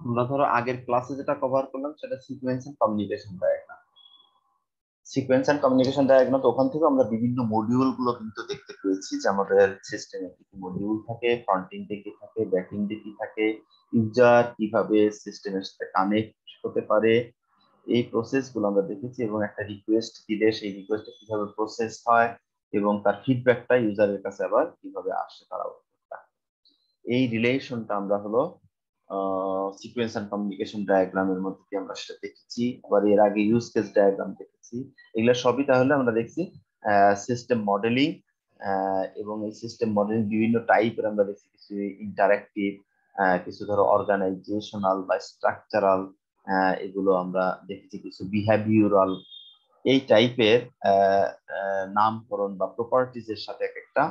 আমরা ধরো আগের ক্লাসে যেটা কভার করলাম সেটা sequence and communication diagram. Sequence and communication diagram, তো ওখান থেকে আমরা বিভিন্ন মডিউল গুলো কিন্তু দেখতে পেয়েছি যে আমাদের সিস্টেমে কি কি মডিউল থাকে, ফ্রন্ট এন্ডে কি থাকে, ব্যাক এন্ডে কি থাকে, ইউজার কিভাবে সিস্টেমের সাথে কানেক্ট হতে পারে, এই প্রসেস গুলো আমরা দেখেছি। এবং একটা রিকোয়েস্ট দিলে সেই রিকোয়েস্টটা কিভাবে প্রসেস হয় এবং তার ফিডব্যাকটা ইউজারের কাছে আবার কিভাবে আসে তারা, এই রিলেশনটা আমরা হলো সিকোয়েন্স এন্ড কমিউনিকেশন ডায়াগ্রামের মধ্যে দিয়ে আমরা সেটা দেখেছি। আবার এর আগে ইউজ কেস ডায়াগ্রাম দেখেছি। এগুলো সবই তাহলে আমরা দেখছি সিস্টেম মডেলিং। এবং এই সিস্টেম মডেলিং বিভিন্ন টাইপের আমরা দেখছি, কিছু ইন্টারঅ্যাক্টিভ, কিছু ধরো অর্গানাইজেশনাল বা স্ট্রাকচারাল, এগুলো আমরা দেখেছি, কিছু বিহেভিউরাল, এই টাইপের নামকরণ বা প্রপার্টিজ এর সাথে এক একটা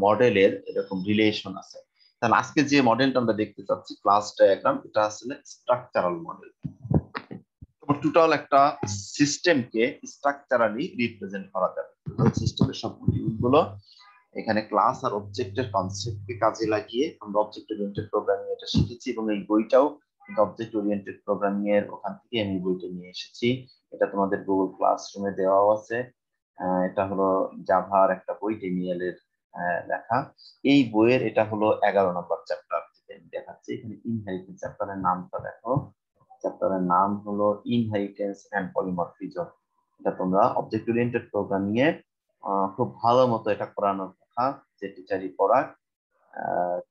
মডেলের এরকম রিলেশন আছে। তাহলে আজকে যে মডেলটা আমরা দেখতে চাচ্ছি ক্লাস ডায়াগ্রাম, এটা আসলে স্ট্রাকচারাল মডেল। টোটাল একটা সিস্টেমকে স্ট্রাকচারালি রিপ্রেজেন্ট করা যাবে। সিস্টেমের সব মডিউলগুলো এখানে ক্লাস আর অবজেক্টের কনসেপ্টকে কাজে লাগিয়ে আমরা অবজেক্ট ওরিয়েন্টেড প্রোগ্রামিং এটা শিখেছি, এবং এই বইটাও অবজেক্ট ওরিয়েন্টেড প্রোগ্রামিং এর ওখান থেকে আমি বইটা নিয়ে এসেছি। এটা তোমাদের গুগল ক্লাসরুমে দেওয়াও আছে। এটা হলো জাভার একটা বই, ডেমিয়েল এর লেখা। এই বইয়ের এটা হলো 11 নম্বর চ্যাপ্টার দেখাচ্ছে। এখানে ইনহেরিটেন্স চ্যাপ্টারের নামটা দেখো, চ্যাপ্টারের নাম হলো ইনহেরিটেন্স এন্ড পলিমরফিজম। এটা তোমরা অবজেক্ট ওরিয়েন্টেড প্রোগ্রামিং এ খুব ভালো মতো এটা পড়ানোর কথা, যে টিচারই পড়াক।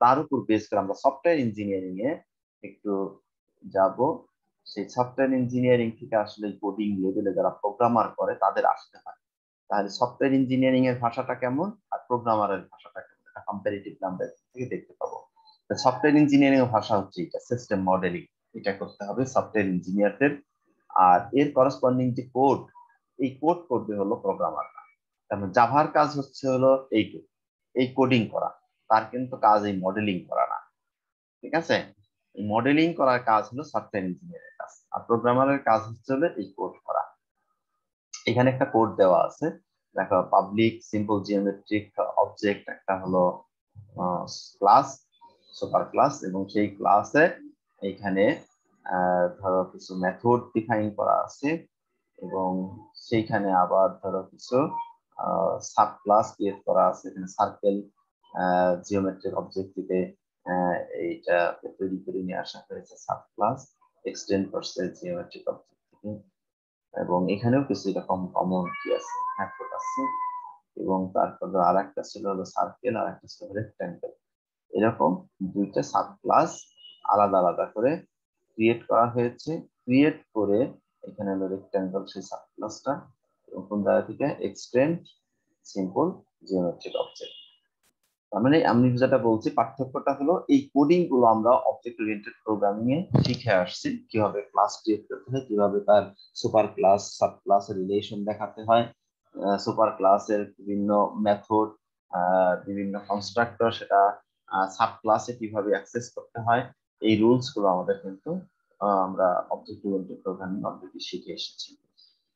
তার উপর বেস করে আমরা সফটওয়্যার ইঞ্জিনিয়ারিং এ একটু যাব। সেই সফটওয়্যার ইঞ্জিনিয়ারিং থেকে আসলে কোডিং লেভেলে যারা প্রোগ্রামার করে তাদের আসতে হয়। তাহলে সফটওয়্যার ইঞ্জিনিয়ারিং এর ভাষাটা কেমন আর প্রোগ্রামারের ভাষাটা কেমন, এটা কম্পারেটিভ আমরা থেকে দেখতে পাবো। সফটওয়্যার ইঞ্জিনিয়ারিং এর ভাষা হচ্ছে এটা সিস্টেম মডেলিং, এটা করতে হবে সফটওয়্যার ইঞ্জিনিয়ারদের। আর এর করসপন্ডিং যে কোড, এই কোড করবে হলো প্রোগ্রামাররা। কারণ জাভার কাজ হচ্ছে হলো এইটুকু, এই কোডিং করা, তার কিন্তু কাজ এই মডেলিং করা না। ঠিক আছে, এই মডেলিং করার কাজ হলো সফটওয়্যার ইঞ্জিনিয়ারের কাজ, আর প্রোগ্রামারের কাজ হচ্ছে হলো এই কোড করা। এখানে একটা কোড দেওয়া আছে, দেখো পাবলিক সিম্পল জিওমেট্রিক অবজেক্ট একটা হলো ক্লাস, সুপার ক্লাস, এবং সেই ক্লাসে এইখানে ধরো কিছু মেথড ডিফাইন করা আছে, এবং সেইখানে আবার ধরো কিছু সাব ক্লাস ক্রিয়েট করা আছে। এখানে সার্কেল জিওমেট্রিক অবজেক্ট থেকে এইটা তৈরি করে নিয়ে আসা হয়েছে সাব ক্লাস, এক্সটেন্ড করছে জিওমেট্রিক অবজেক্ট থেকে। এবং এখানেও কিছু এরকম কমন কি আছে, মেথড আছে। এবং তারপর আর একটা ছিল হলো সার্কেল, আর একটা ছিল রেক্ট্যাঙ্গেল। এরকম দুইটা সাব ক্লাস আলাদা আলাদা করে ক্রিয়েট করা হয়েছে। ক্রিয়েট করে এখানে হলো রেক্ট্যাঙ্গেল সেই সাব ক্লাসটা, এবং কোন জায়গা থেকে এক্সটেন্ড সিম্পল জিওমেট্রিক অবজেক্ট। তার মানে আমি যেটা বলছি পার্থক্যটা হলো এই কোডিং গুলো আমরা অবজেক্ট ওরিয়েন্টেড প্রোগ্রামিং এ শিখে আসছি, কিভাবে ক্লাস ক্রিয়েট করতে হয়, কিভাবে তার সুপার ক্লাস সাব ক্লাসের রিলেশন দেখাতে হয়, সুপার ক্লাসের বিভিন্ন মেথড, বিভিন্ন কনস্ট্রাক্টর সেটা সাব ক্লাসে কিভাবে অ্যাক্সেস করতে হয়, এই রুলস গুলো আমাদের কিন্তু আমরা অবজেক্ট ওরিয়েন্টেড প্রোগ্রামিং অলরেডি শিখে এসেছি।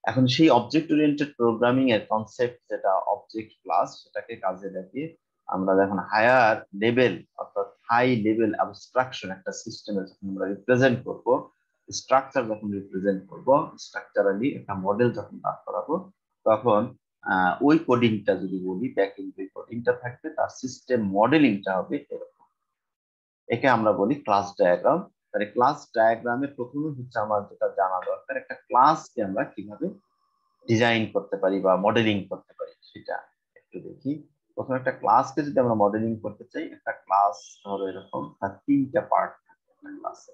এখন সেই অবজেক্ট ওরিয়েন্টেড প্রোগ্রামিং এর কনসেপ্ট যেটা অবজেক্ট ক্লাস, সেটাকে কাজে লাগিয়ে আমরা যখন হায়ার লেভেল অর্থাৎ হাই লেভেল অ্যাবস্ট্রাকশন একটা সিস্টেমে যখন আমরা রিপ্রেজেন্ট করব, স্ট্রাকচার যখন রিপ্রেজেন্ট করব, স্ট্রাকচারালি একটা মডেল যখন দাঁড় করাবো, তখন ওই কোডিংটা যদি বলি ব্যাক এন্ড যে কোডিংটা থাকবে তার সিস্টেম মডেলিংটা হবে এরকম। একে আমরা বলি ক্লাস ডায়াগ্রাম। তাহলে ক্লাস ডায়াগ্রামে প্রথমে হচ্ছে আমার যেটা জানা দরকার, একটা ক্লাসকে আমরা কিভাবে ডিজাইন করতে পারি বা মডেলিং করতে পারি সেটা একটু দেখি। প্রথমে একটা ক্লাসকে যদি আমরা মডেলিং করতে চাই, একটা ক্লাস ধরো এরকম তার তিনটা পার্ট থাকে একটা ক্লাসে।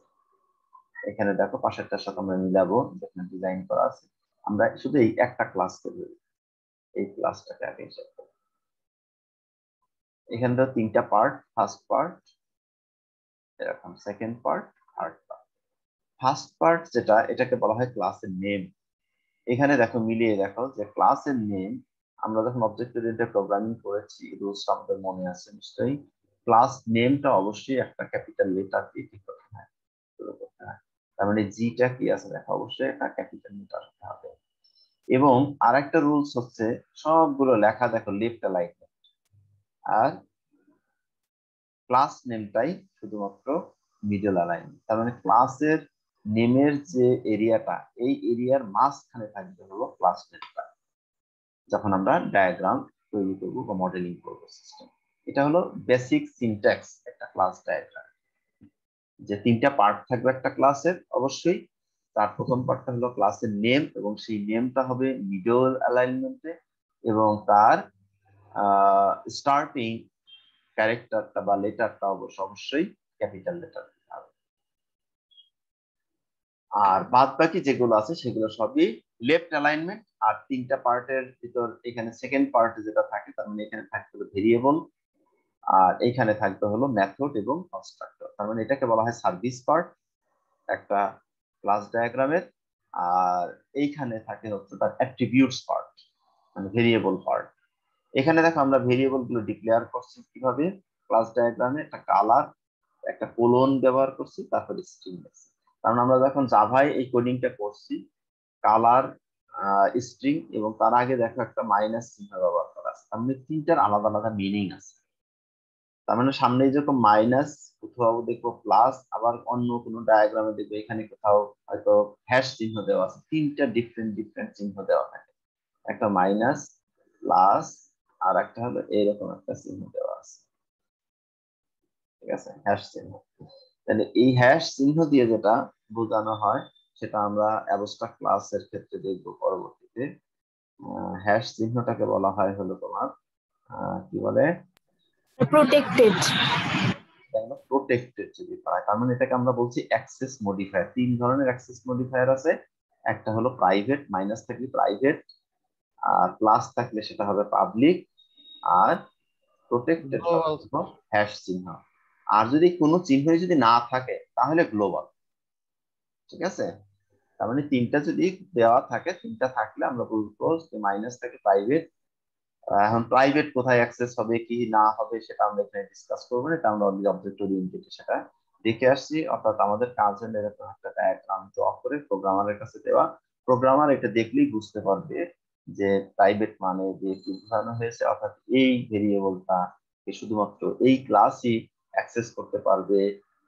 এখানে দেখো পাশেরটার সাথে আমরা মিলাবো, যেখানে ডিজাইন করা আছে। আমরা শুধু এই একটা ক্লাস করবো, এই ক্লাসটাকে আগে হিসাব করি। এখানে তো তিনটা পার্ট, ফার্স্ট পার্ট এরকম, second part, third part. First part যেটা, এটাকে বলা হয় ক্লাসের নেম। এখানে দেখো মিলিয়ে দেখো যে ক্লাসের নেম, আমরা যখন অবজেক্ট ওরিয়েন্টেড প্রোগ্রামিং করেছি রুলস আমাদের মনে আছে নিশ্চয়ই, ক্লাস নেমটা অবশ্যই একটা ক্যাপিটাল লেটার দিয়ে কি করতে হয়, শুরু করতে হয়। তার মানে জিটা কি আছে দেখো, অবশ্যই একটা ক্যাপিটাল লেটার হতে হবে। এবং আরেকটা রুলস হচ্ছে সবগুলো লেখা দেখো লেফট অ্যালাইনমেন্ট, আর ক্লাস নেমটাই শুধুমাত্র মিডল অ্যালাইনমেন্ট। তার মানে ক্লাসের নেমের যে এরিয়াটা, এই এরিয়ার মাঝখানে থাকবে হলো ক্লাস নেমটা যখন আমরা ডায়াগ্রাম তৈরি করব বা মডেলিং করব সিস্টেম। এটা হলো বেসিক সিনট্যাক্স একটা ক্লাস ডায়াগ্রাম, যে তিনটা পার্ট থাকবে একটা ক্লাসের অবশ্যই। তার প্রথম পার্টটা হলো ক্লাসের নেম, এবং সেই নেমটা হবে মিডল অ্যালাইনমেন্টে, এবং তার স্টার্টিং ক্যারেক্টারটা বা লেটারটা অবশ্যই ক্যাপিটাল লেটার হবে। আর বাদ বাকি যেগুলো আছে সেগুলো সবই লেফট অ্যালাইনমেন্ট। আর তিনটা পার্টের ভিতর এখানে সেকেন্ড পার্টে যেটা থাকে, তার মানে এখানে থাকবে হলো ভেরিয়েবল, আর এইখানে থাকবে হলো মেথড এবং কনস্ট্রাক্টর। তার মানে এটাকে বলা হয় সার্ভিস পার্ট একটা ক্লাস ডায়াগ্রামের। আর এইখানে থাকে হচ্ছে তার অ্যাট্রিবিউটস পার্ট, মানে ভেরিয়েবল পার্ট। এখানে দেখো আমরা ভেরিয়েবল গুলো ডিক্লেয়ার করছি কিভাবে, ক্লাস ডায়াগ্রামে একটা কালার, একটা কোলন ব্যবহার করছি, তারপরে স্ট্রিং আছে। কারণ আমরা যখন জাভায় এই কোডিংটা করছি, কালার, স্ট্রিং এবং তার আগে দেখো একটা মাইনাস চিহ্ন ব্যবহার করা আছে, তার মানে তিনটার আলাদা আলাদা মিনিং আছে। তার মানে সামনে যখন মাইনাস, কোথাও দেখবো প্লাস, আবার অন্য কোনো ডায়াগ্রামে দেখবো এখানে কোথাও হয়তো হ্যাশ চিহ্ন দেওয়া আছে, তিনটা ডিফারেন্ট ডিফারেন্ট চিহ্ন দেওয়া থাকে, একটা মাইনাস, প্লাস, আর একটা হলো এইরকম একটা চিহ্ন দেওয়া আছে, ঠিক আছে, হ্যাশ চিহ্ন। তাহলে এই হ্যাশ চিহ্ন দিয়ে যেটা বোঝানো হয় সেটা আমরা অ্যাবস্ট্রাক্ট ক্লাসের ক্ষেত্রে দেখবো পরবর্তীতে। হ্যাশ চিহ্নটাকে বলা হয় হলো তোমার কি বলে, প্রোটেক্টেড। প্রোটেক্টেড যদি পায়, তার মানে এটাকে আমরা বলছি অ্যাক্সেস মডিফায়ার। তিন ধরনের অ্যাক্সেস মডিফায়ার আছে, একটা হলো প্রাইভেট, মাইনাস থাকলে প্রাইভেট, আর প্লাস থাকলে সেটা হবে পাবলিক, আর প্রোটেক্টেড হ্যাশ চিহ্ন। আর যদি কোনো চিহ্নই যদি না থাকে তাহলে গ্লোবাল, ঠিক আছে। তার মানে তিনটা যদি দেওয়া থাকে, তিনটা থাকলে আমরা বলবো যে মাইনাস থাকে প্রাইভেট। এখন প্রাইভেট কোথায় অ্যাক্সেস হবে কি না হবে সেটা আমরা এখানে ডিসকাস করবো না, এটা আমরা অলরেডি অবজেক্ট ওরিয়েন্টেড সেটা দেখে আসছি। অর্থাৎ আমাদের কাজ হলো এরকম একটা ডায়াগ্রাম ড্র করে প্রোগ্রামারের কাছে দেওয়া, প্রোগ্রামার এটা দেখলেই বুঝতে পারবে যে প্রাইভেট মানে যে কি বোঝানো হয়েছে, অর্থাৎ এই ভেরিয়েবলটা শুধুমাত্র এই ক্লাসই অ্যাক্সেস করতে পারবে,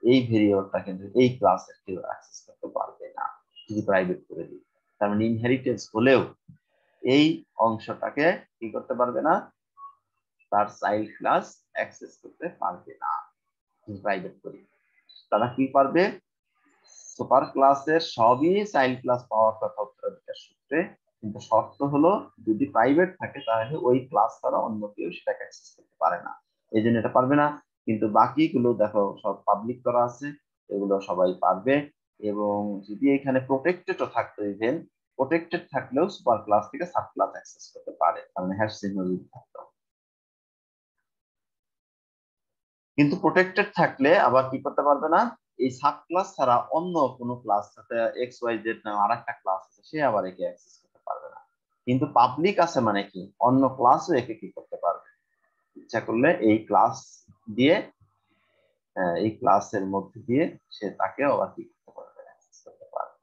এই ভেরিয়েবলটা কিন্তু এই ক্লাসের কেউ অ্যাক্সেস করতে পারবে না যদি প্রাইভেট করে দিই। তার মানে ইনহেরিটেন্স হলেও এই অংশটাকে কি করতে পারবে না, তার চাইল্ড ক্লাস অ্যাক্সেস করতে পারবে না প্রাইভেট করি। তারা কি পারবে, সুপার ক্লাসের সবই চাইল্ড ক্লাস পাওয়ার কথা উত্তরাধিকার সূত্রে, কিন্তু শর্ত হলো যদি প্রাইভেট থাকে তাহলে ওই ক্লাস ছাড়া অন্য কেউ সেটাকে অ্যাক্সেস করতে পারে না, এই জন্য এটা পারবে না। কিন্তু বাকিগুলো দেখো সব পাবলিক করা আছে, এগুলো সবাই পারবে। এবং যদি এখানে প্রোটেক্টেডও থাকতো, ইভেন প্রোটেক্টেড থাকলেও সুপার ক্লাস থেকে সাব ক্লাস অ্যাক্সেস করতে পারে, তার মানে হ্যাশ চিহ্ন যদি থাকতো। কিন্তু প্রোটেক্টেড থাকলে আবার কি করতে পারবে না, এই সাব ক্লাস ছাড়া অন্য কোনো ক্লাস, সাথে এক্স ওয়াই জেড নামে আর একটা ক্লাস আছে, সে আবার একে অ্যাক্সেস করতে পারবে না। কিন্তু পাবলিক আছে মানে কি, অন্য ক্লাসও একে কি করতে পারবে, ইচ্ছা করলে এই ক্লাস দিয়ে, এই ক্লাসের মধ্যে দিয়ে সে তাকে আবার কি করতে পারবে, অ্যাক্সেস করতে পারবে।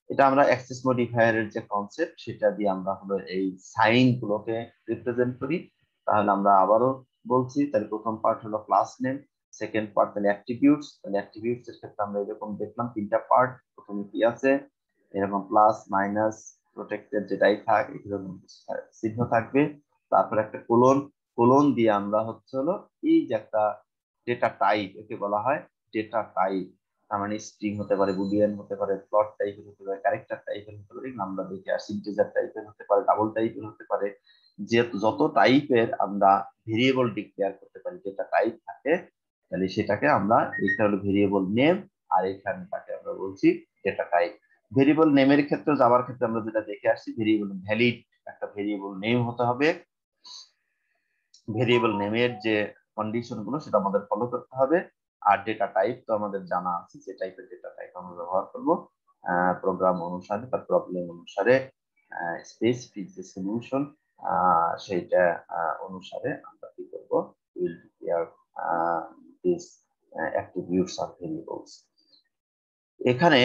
এটা আমরা অ্যাক্সেস মডিফায়ারের যে কনসেপ্ট সেটা দিয়ে আমরা হলো এই সাইন গুলোকে রিপ্রেজেন্ট করি। তাহলে আমরা আবারও বলছি, তাহলে প্রথম পার্ট হলো ক্লাস নেম, সেকেন্ড পার্ট তাহলে অ্যাট্রিবিউটস। তাহলে অ্যাট্রিবিউটস এর ক্ষেত্রে আমরা এরকম দেখলাম তিনটা পার্ট, প্রথমে কি আছে এরকম প্লাস মাইনাস প্রোটেক্টেড যেটাই থাক এরকম চিহ্ন থাকবে, তারপর একটা কোলন, কোলন দিয়ে আমরা হচ্ছে হলো এই যে একটা ডেটা টাইপ, একে বলা হয় ডেটা টাইপ। তার মানে স্ট্রিং হতে পারে, বুলিয়ান হতে পারে, ফ্লোট টাইপের হতে পারে, ক্যারেক্টার টাইপের হতে পারে, আমরা দেখে আসি ইন্টিজার টাইপের হতে পারে, ডাবল টাইপের হতে পারে। যে যত টাইপের আমরা ভেরিয়েবল ডিক্লেয়ার করতে পারি, যেটা টাইপ থাকে, তাহলে সেটাকে আমরা, এটা হলো ভেরিয়েবল নেম, আর এখানে তাকে আমরা বলছি ডেটা টাইপ। ভেরিয়েবল নেমের ক্ষেত্রে যাওয়ার ক্ষেত্রে আমরা যেটা দেখে আসছি, ভেরিয়েবল ভ্যালিড একটা ভেরিয়েবল নেম হতে হবে। ভেরিয়েবল নেমের যে কন্ডিশন গুলো সেটা আমাদের ফলো করতে হবে। আর ডেটা টাইপ তো আমাদের জানা আছে, যে টাইপের ডেটা টাইপ আমরা ব্যবহার করব প্রোগ্রাম অনুসারে বা প্রবলেম অনুসারে, স্পেসিফিক যে সলিউশন সেইটা অনুসারে আমরা কি করব, will declare this attributes or variables. এখানে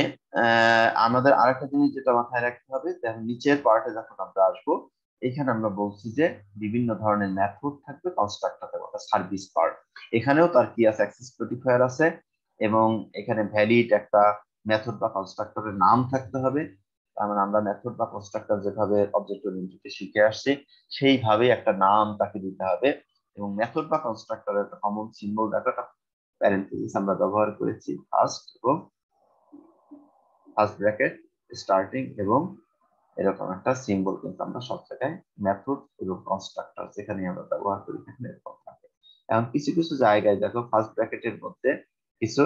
আমাদের আরেকটা জিনিস যেটা মাথায় রাখতে হবে, দেখো নিচের পার্টে যখন আমরা আসবো, এখানে আমরা বলছি যে বিভিন্ন ধরনের মেথড থাকবে, কনস্ট্রাক্টর থাকবে, সার্ভিস পার্ট। এখানেও তার কি আছে, অ্যাক্সেস মডিফায়ার আছে, এবং এখানে ভ্যালিড একটা মেথড বা কনস্ট্রাক্টরের নাম থাকতে হবে। তার মানে আমরা মেথড বা কনস্ট্রাক্টর যেভাবে অবজেক্ট ওরিয়েন্টেডে শিখে আসছি সেইভাবে একটা নাম তাকে দিতে হবে। এবং মেথড বা কনস্ট্রাক্টরের একটা কমন সিম্বল ডাটাটা প্যারেন্থেসিস আমরা ব্যবহার করেছি ফার্স্ট এবং ফার্স্ট ব্র্যাকেট স্টার্টিং এবং এরকম একটা সিম্বল কিন্তু আমরা সব জায়গায় মেথড এবং কনস্ট্রাক্টর যেখানে আমরা ব্যবহার করি সেখানে এরকম থাকে। এখন কিছু কিছু জায়গায় দেখো ফার্স্ট ব্র্যাকেটের মধ্যে কিছু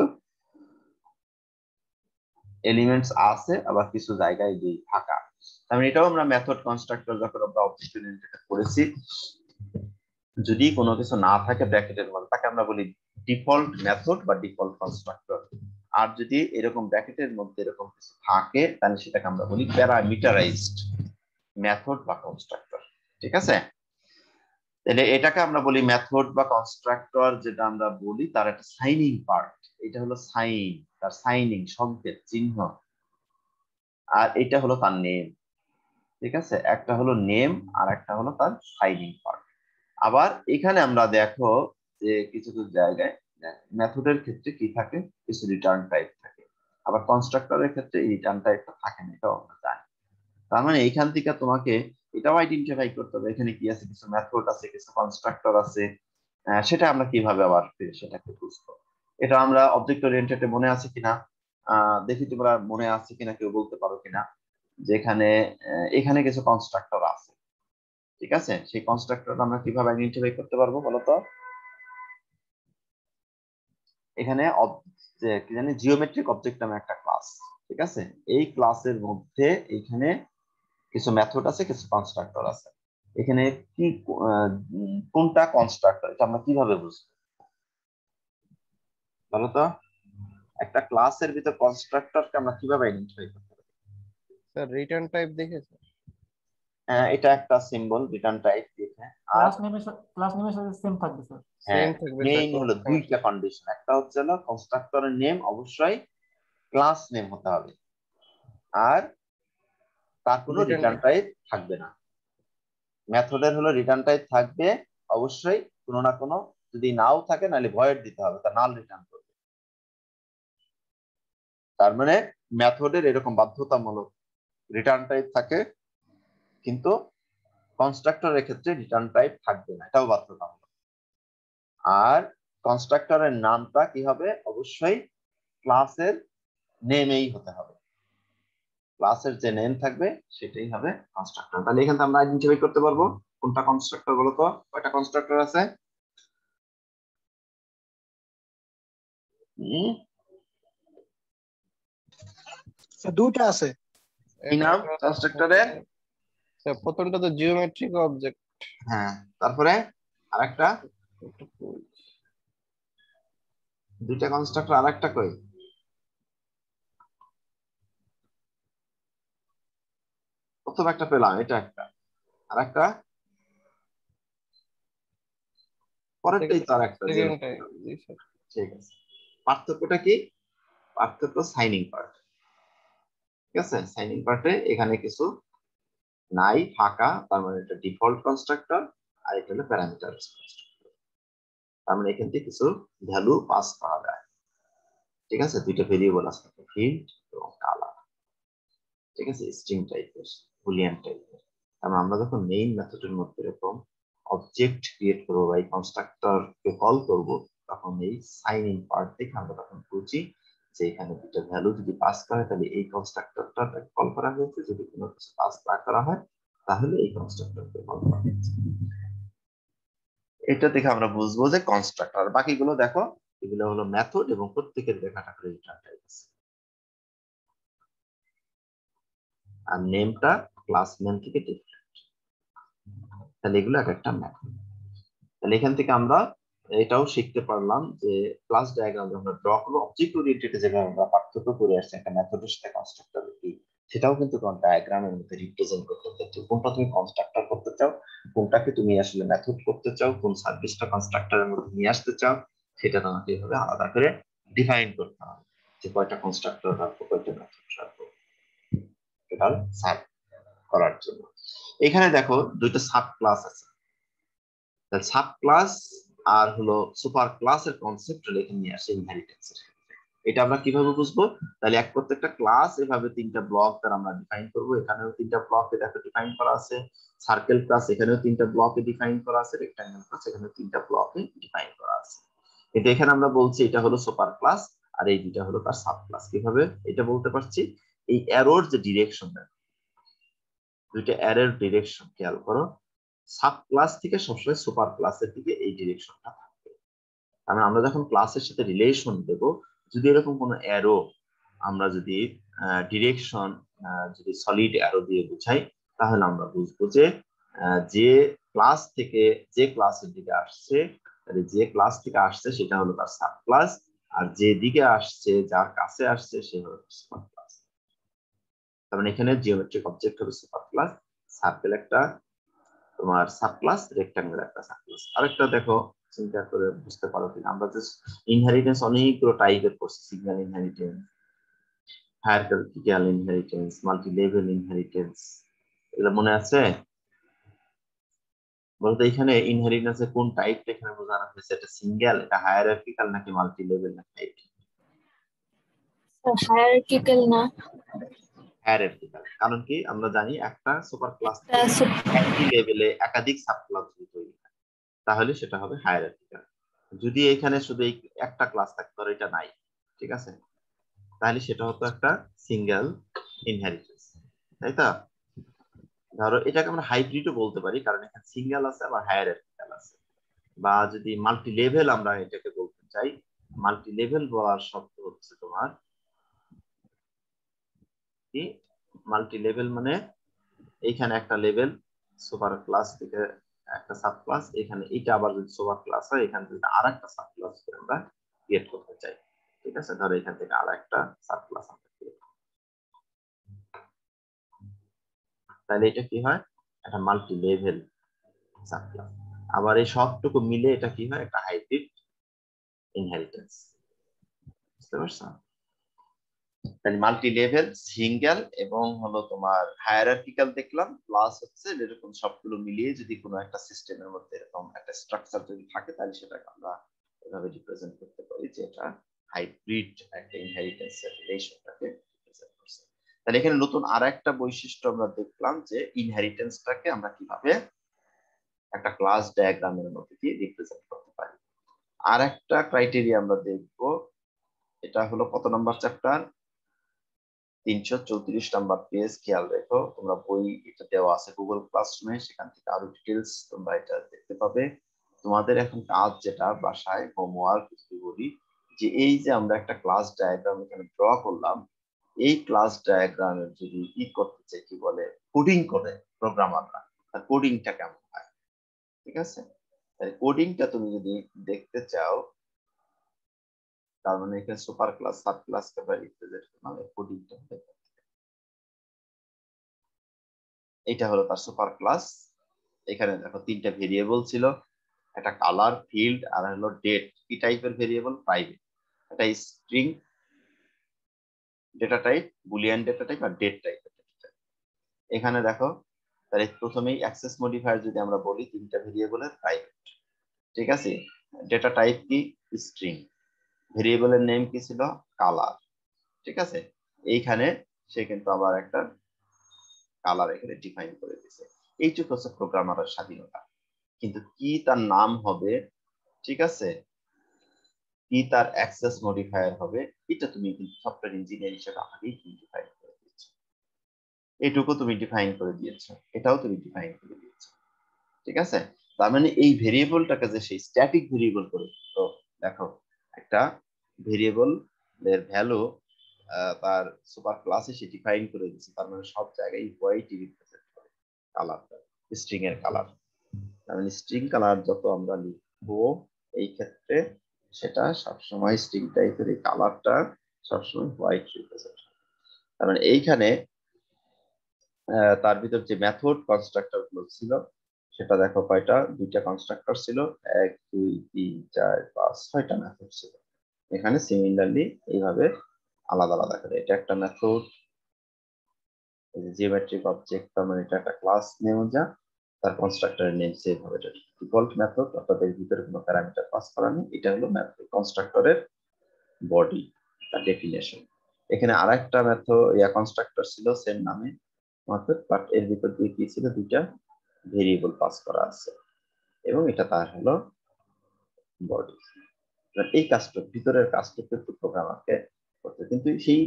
এলিমেন্টস আছে আবার কিছু জায়গায় দিয়ে ফাঁকা। তার মানে এটাও আমরা মেথড কনস্ট্রাক্টর যখন আমরা অবজেক্ট ওরিয়েন্টেড করেছি যদি কোনো কিছু না থাকে ব্র্যাকেটের মধ্যে তাকে আমরা বলি ডিফল্ট মেথড বা ডিফল্ট কনস্ট্রাক্টর। আর যদি এরকম ব্র্যাকেটের মধ্যে এরকম কিছু থাকে তাহলে সেটাকে আমরা বলি প্যারামিটারাইজড মেথড বা কনস্ট্রাক্টর। ঠিক আছে, তাহলে এটাকে আমরা বলি মেথড বা কনস্ট্রাক্টর যেটা আমরা বলি তার একটা সাইনিং পার্ট। এটা হলো সাইন, তার সাইনিং সংকেত চিহ্ন, আর এটা হলো তার নেম। ঠিক আছে, একটা হলো নেম আর একটা হলো তার সাইনিং পার্ট। আবার এখানে আমরা দেখো যে কিছু কিছু জায়গায় মেথডের ক্ষেত্রে কি থাকে, কিছু রিটার্ন টাইপ থাকে, আবার কনস্ট্রাক্টরের ক্ষেত্রে এই রিটার্ন টাইপটা থাকে না, এটাও আমরা জানি। তার মানে এইখান থেকে তোমাকে এটাও আইডেন্টিফাই করতে হবে এখানে কি আছে, কিছু মেথড আছে কিছু কনস্ট্রাক্টর আছে। সেটা আমরা কিভাবে আবার সেটাকে বুঝবো, এটা আমরা অবজেক্ট ওরিয়েন্টেডে মনে আছে কিনা দেখি তোমরা মনে আছে কিনা, কেউ বলতে পারো কিনা যেখানে এখানে কিছু কনস্ট্রাক্টর আছে। ঠিক আছে, সেই কনস্ট্রাক্টর আমরা কিভাবে আইডেন্টিফাই করতে পারবো বলো তো? এখানে কি জানি জিওমেট্রিক অবজেক্ট নামে একটা ক্লাস। ঠিক আছে, এই ক্লাসের মধ্যে এখানে কিছু মেথড আছে কিছু কনস্ট্রাক্টর আছে। এখানে কি কোনটা কনস্ট্রাক্টর এটা আমরা কিভাবে বুঝবো বলো তো? একটা ক্লাসের ভিতর কনস্ট্রাক্টরকে আমরা কিভাবে আইডেন্টিফাই করতে পারি? স্যার রিটার্ন টাইপ দেখেছে, এটা একটা সিম্বল রিটার্ন টাইপ দেখে। আর ক্লাস নেমের সাথে সেম থাকবে স্যার। সেম থাকবে মেইন স্যার। হলো দুইটা কন্ডিশন, একটা হচ্ছে হলো কনস্ট্রাক্টরের নেম অবশ্যই ক্লাস নেম হতে হবে, আর তার কোনো রিটার্ন টাইপ থাকবে না। মেথডের হলো রিটার্ন টাইপ থাকবে অবশ্যই, কোনো না কোনো, যদি নাও থাকে নাহলে ভয়েড দিতে হবে, তা নাল রিটার্ন করবে। তার মানে মেথডের এরকম বাধ্যতামূলক রিটার্ন টাইপ থাকে, কিন্তু কনস্ট্রাক্টরের ক্ষেত্রে রিটার্ন টাইপ থাকবে না, এটাও বাধ্যতামূলক। আর কনস্ট্রাক্টরের নামটা কি হবে, অবশ্যই ক্লাসের নেমেই হতে হবে, ক্লাসের যে নেম থাকবে সেটাই হবে কনস্ট্রাক্টর। তাহলে এখান থেকে আমরা আইডেন্টিফাই করতে পারবো কোনটা কনস্ট্রাক্টর বলো তো? কয়টা কনস্ট্রাক্টর আছে? দুটো আছে। কি নাম কনস্ট্রাক্টরের? স্যার প্রথমটা তো জিওমেট্রিক অবজেক্ট। হ্যাঁ, তারপরে আরেকটা, দুইটা কনস্ট্রাক্টর আরেকটা কই? প্রথম একটা পেলাম, এটা একটা, আরেকটা পরেরটাই তো আরেকটা। ঠিক আছে, পার্থক্যটা কি? পার্থক্য সাইনিং পার্ট। ঠিক আছে, সাইনিং পার্টে এখানে কিছু নাই ফাঁকা, তার মানে এটা ডিফল্ট কনস্ট্রাক্টর, আর এটা হলো প্যারামিটার কনস্ট্রাক্টর। তার মানে এখান থেকে কিছু ভ্যালু পাস করা যায়। ঠিক আছে, দুইটা ভেরিয়েবল আছে, ফিল্ড এবং কালার। ঠিক আছে, স্ট্রিং টাইপের, বুলিয়ান টাইপের। কারণ আমরা যখন মেইন মেথডের মধ্যে এরকম অবজেক্ট ক্রিয়েট করবো বা এই কনস্ট্রাক্টরকে কল করব, তখন এই সাইনিং পার্ট থেকে আমরা তখন বুঝি যে এখানে দুটো ভ্যালু যদি পাস করে তাহলে এই কনস্ট্রাক্টরটা কল করা হয়েছে, যদি কোনো কিছু পাস না করা হয় তাহলে এই কনস্ট্রাক্টরকে কল করা হয়েছে। এটা দেখে আমরা বুঝবো যে কনস্ট্রাক্টর। বাকিগুলো দেখো, এগুলো হলো মেথড এবং প্রত্যেকের লেখাটা করে রিটার্ন টাইপ আছে। আর নেমটা ক্লাস নেম থেকে ডিফারেন্ট। তাহলে এগুলো এক একটা মেথড। তাহলে এখান থেকে আমরা এটাও শিখতে পারলাম যে ক্লাস ডায়াগ্রাম যখন আমরা ড্র করবো, অবজেক্ট ওরিয়েন্টেড যেভাবে আমরা পার্থক্য করে আসছি একটা মেথডের সাথে কনস্ট্রাক্টর কি, সেটাও কিন্তু তোমার ডায়াগ্রামের মধ্যে রিপ্রেজেন্ট করতে হচ্ছে। কোনটা তুমি কনস্ট্রাক্টর করতে চাও, কোনটাকে তুমি আসলে মেথড করতে চাও, কোন সার্ভিসটা কনস্ট্রাক্টরের মধ্যে নিয়ে আসতে চাও, সেটা তোমাকে এভাবে আলাদা করে ডিফাইন করতে হবে যে কয়টা কনস্ট্রাক্টর রাখবো কয়টা মেথড রাখবো, টোটাল সাব করার জন্য। এখানে দেখো দুইটা সাব ক্লাস আছে, সাব ক্লাস আর হলো সুপার ক্লাসের কনসেপ্ট এখানে নিয়ে আসে ইনহেরিটেন্সের ক্ষেত্রে। এটা আমরা কিভাবে বুঝবো? তাহলে প্রত্যেকটা ক্লাস এভাবে তিনটা ব্লক দ্বারা আমরা ডিফাইন করব। এখানেও তিনটা ব্লকে দেখো ডিফাইন করা আছে। সার্কেল ক্লাস এখানেও তিনটা ব্লকে ডিফাইন করা আছে। রেক্টাঙ্গেল ক্লাস এখানেও তিনটা ব্লকে ডিফাইন করা আছে। কিন্তু এখানে আমরা বলছি এটা হলো সুপার ক্লাস আর এই দুইটা হলো তার সাব ক্লাস। কিভাবে এটা বলতে পারছি? এই অ্যারোর যে ডিরেকশন, দুইটা অ্যারোর ডিরেকশন খেয়াল করো। সাব ক্লাস থেকে সবসময় সুপার ক্লাসের দিকে এই ডিরেকশনটা থাকবে। কারণ আমরা যখন ক্লাসের সাথে রিলেশন দেব, যদি এরকম কোনো অ্যারো আমরা যদি ডিরেকশন যদি সলিড অ্যারো দিয়ে বুঝাই, তাহলে আমরা বুঝবো যে যে ক্লাস থেকে যে ক্লাসের দিকে আসছে, যে ক্লাস থেকে আসছে সেটা হলো তার সাব ক্লাস, আর যে দিকে আসছে যার কাছে আসছে সে হলো সুপার ক্লাস। তার মানে এখানে জিওমেট্রিক অবজেক্ট হবে সুপার ক্লাস, সার্কেল একটা তোমার সাব ক্লাস, রেক্টাঙ্গেল একটা সাব ক্লাস। আরেকটা দেখো চিন্তা করে বুঝতে পারো কিনা, আমরা যে ইনহেরিটেন্স অনেকগুলো টাইপের করছি, signal inheritance, hierarchical inheritance, multi level inheritance, এগুলো মনে আছে? বলতো এখানে ইনহেরিটেন্সের কোন টাইপটা এখানে বোঝানো হয়েছে? এটা সিঙ্গেল, এটা হায়ারার্কিক্যাল নাকি মাল্টি লেভেল নাকি টাইপ? হায়ারার্কিক্যাল না, হায়ারার্কিক্যাল। কারণ কি আমরা জানি একটা সুপার ক্লাস এটা একই লেভেলে একাধিক সাব ক্লাস যদি তৈরি হয় তাহলে সেটা হবে হায়ারার্কিক্যাল। যদি এখানে শুধু একটা ক্লাস থাকতো আর এটা নাই, ঠিক আছে, তাহলে সেটা হতো একটা সিঙ্গেল ইনহেরিটেন্স, তাই তো? ধরো এটাকে আমরা হাইব্রিডও বলতে পারি, কারণ এখানে সিঙ্গেল আছে আবার হায়ারার্কিক্যাল আছে। বা যদি মাল্টি লেভেল আমরা এটাকে বলতে চাই, মাল্টি লেভেল বলার শব্দ হচ্ছে তোমার কি, মাল্টি লেভেল মানে এইখানে একটা লেভেল সুপার ক্লাস থেকে একটা সাব ক্লাস, এখানে এটা আবার যদি সুপার ক্লাস হয় এখান থেকে আর একটা সাব ক্লাস আমরা ক্রিয়েট করতে চাই, ঠিক আছে? ধরো এখান থেকে আর একটা সাব ক্লাস আমরা ক্রিয়েট, তাহলে এটা কি হয়? একটা মাল্টি লেভেল সাব ক্লাস। আবার এই সবটুকু মিলে এটা কি হয়? একটা হাইব্রিড ইনহেরিটেন্স। বুঝতে পারছো? তাহলে মাল্টি লেভেল, সিঙ্গেল এবং হলো তোমার হায়ারার্কিক্যাল দেখলাম, প্লাস হচ্ছে এরকম সবগুলো মিলিয়ে যদি কোনো একটা সিস্টেমের মধ্যে এরকম একটা স্ট্রাকচার যদি থাকে তাহলে সেটাকে আমরা এভাবে রিপ্রেজেন্ট করতে পারি যে এটা হাইব্রিড একটা ইনহেরিটেন্সের রিলেশনটাকে রিপ্রেজেন্ট করছে। তাহলে এখানে নতুন আরেকটা বৈশিষ্ট্য আমরা দেখলাম যে ইনহেরিটেন্সটাকে আমরা কিভাবে একটা ক্লাস ডায়াগ্রামের মধ্যে দিয়ে রিপ্রেজেন্ট করতে পারি। আর একটা ক্রাইটেরিয়া আমরা দেখব, এটা হলো কত নম্বর চ্যাপ্টার? 334 number page. খেয়াল রেখো তোমরা, বই এটা দেওয়া আছে গুগল ক্লাসরুমে, সেখান থেকে আরো ডিটেলস তোমরা এটা দেখতে পাবে। তোমাদের এখন কাজ যেটা বাসায় হোমওয়ার্ক যদি বলি, যে এই যে আমরা একটা ক্লাস ডায়াগ্রাম এখানে ড্র করলাম, এই ক্লাস ডায়াগ্রামের যদি ই করতে চাই, কি বলে, কোডিং করে প্রোগ্রামাররা, তার কোডিংটা কেমন হয়, ঠিক আছে? তাই কোডিংটা তুমি যদি দেখতে চাও, তার মানে এখানে সুপার ক্লাস সাব ক্লাস কে আমরা রিপ্রেজেন্ট করলাম, এই কোডিংটা দেখতে। এটা হলো তার সুপার ক্লাস। এখানে দেখো তিনটা ভেরিয়েবল ছিল, একটা কালার, ফিল্ড আর হলো ডেট। কি টাইপের ভেরিয়েবল? প্রাইভেট। একটা string data type, boolean data type আর ডেট টাইপের ডেটা টাইপ। এখানে দেখো তাহলে প্রথমেই অ্যাক্সেস মডিফায়ার যদি আমরা বলি, তিনটা ভেরিয়েবলের প্রাইভেট, ঠিক আছে? ডেটা টাইপ কি? স্ট্রিং। ভেরিয়েবলের নেম কি ছিল? কালার, ঠিক আছে? এইখানে সে কিন্তু আবার একটা কালার এখানে ডিফাইন করে দিয়েছে। এইটুকু হচ্ছে প্রোগ্রামারের স্বাধীনতা। কিন্তু কি তার নাম হবে, ঠিক আছে, কি তার অ্যাক্সেস মডিফায়ার হবে, এটা তুমি কিন্তু সফটওয়্যার ইঞ্জিনিয়ার হিসেবে আগেই তুমি ডিফাইন করে দিয়েছো। এটুকু তুমি ডিফাইন করে দিয়েছো, এটাও তুমি ডিফাইন করে দিয়েছো, ঠিক আছে? তার মানে এই ভেরিয়েবলটাকে যে সেই স্ট্যাটিক ভেরিয়েবল করে, তো দেখো একটা ভেরিয়েবল এর ভ্যালু তার সুপার ক্লাসে সে ডিফাইন করে দিয়েছে, তার মানে সব জায়গায় হোয়াইট রিপ্রেজেন্ট করে কালারটা, স্ট্রিং এর কালার। তার মানে স্ট্রিং কালার যত আমরা লিখবো এই ক্ষেত্রে সেটা সবসময় স্ট্রিং টাইপের এই কালারটা সবসময় হোয়াইট রিপ্রেজেন্ট। তার মানে এইখানে তার ভিতর যে মেথড কনস্ট্রাক্টর গুলো ছিল সেটা দেখো কয়টা, দুইটা কনস্ট্রাক্টর ছিল, 1 2 3 4 5 6টা মেথড ছিল। এখানে সিমিলারলি এইভাবে আলাদা আলাদা করে, এটা একটা মেথড, জিওমেট্রিক অবজেক্ট, তার মানে এটা একটা ক্লাস নেম, যা তার কনস্ট্রাক্টরের নেম সেভ হবে। এটা ডিফল্ট মেথড, অর্থাৎ এর ভিতরে কোনো প্যারামিটার পাস করা নেই। এটা হলো মেথড কনস্ট্রাক্টরের বডি, তার ডেফিনেশন। এখানে আরেকটা মেথড কনস্ট্রাক্টর ছিল সেম নামে মেথড, বাট এর ভিতর দিয়ে কি ছিল, দুইটা ভেরিয়েবল পাস করা আছে এবং এটা তার হলো বডি। এই কাজটা ভিতরের কাজটা একটু প্রোগ্রামারকে করতে, কিন্তু সেই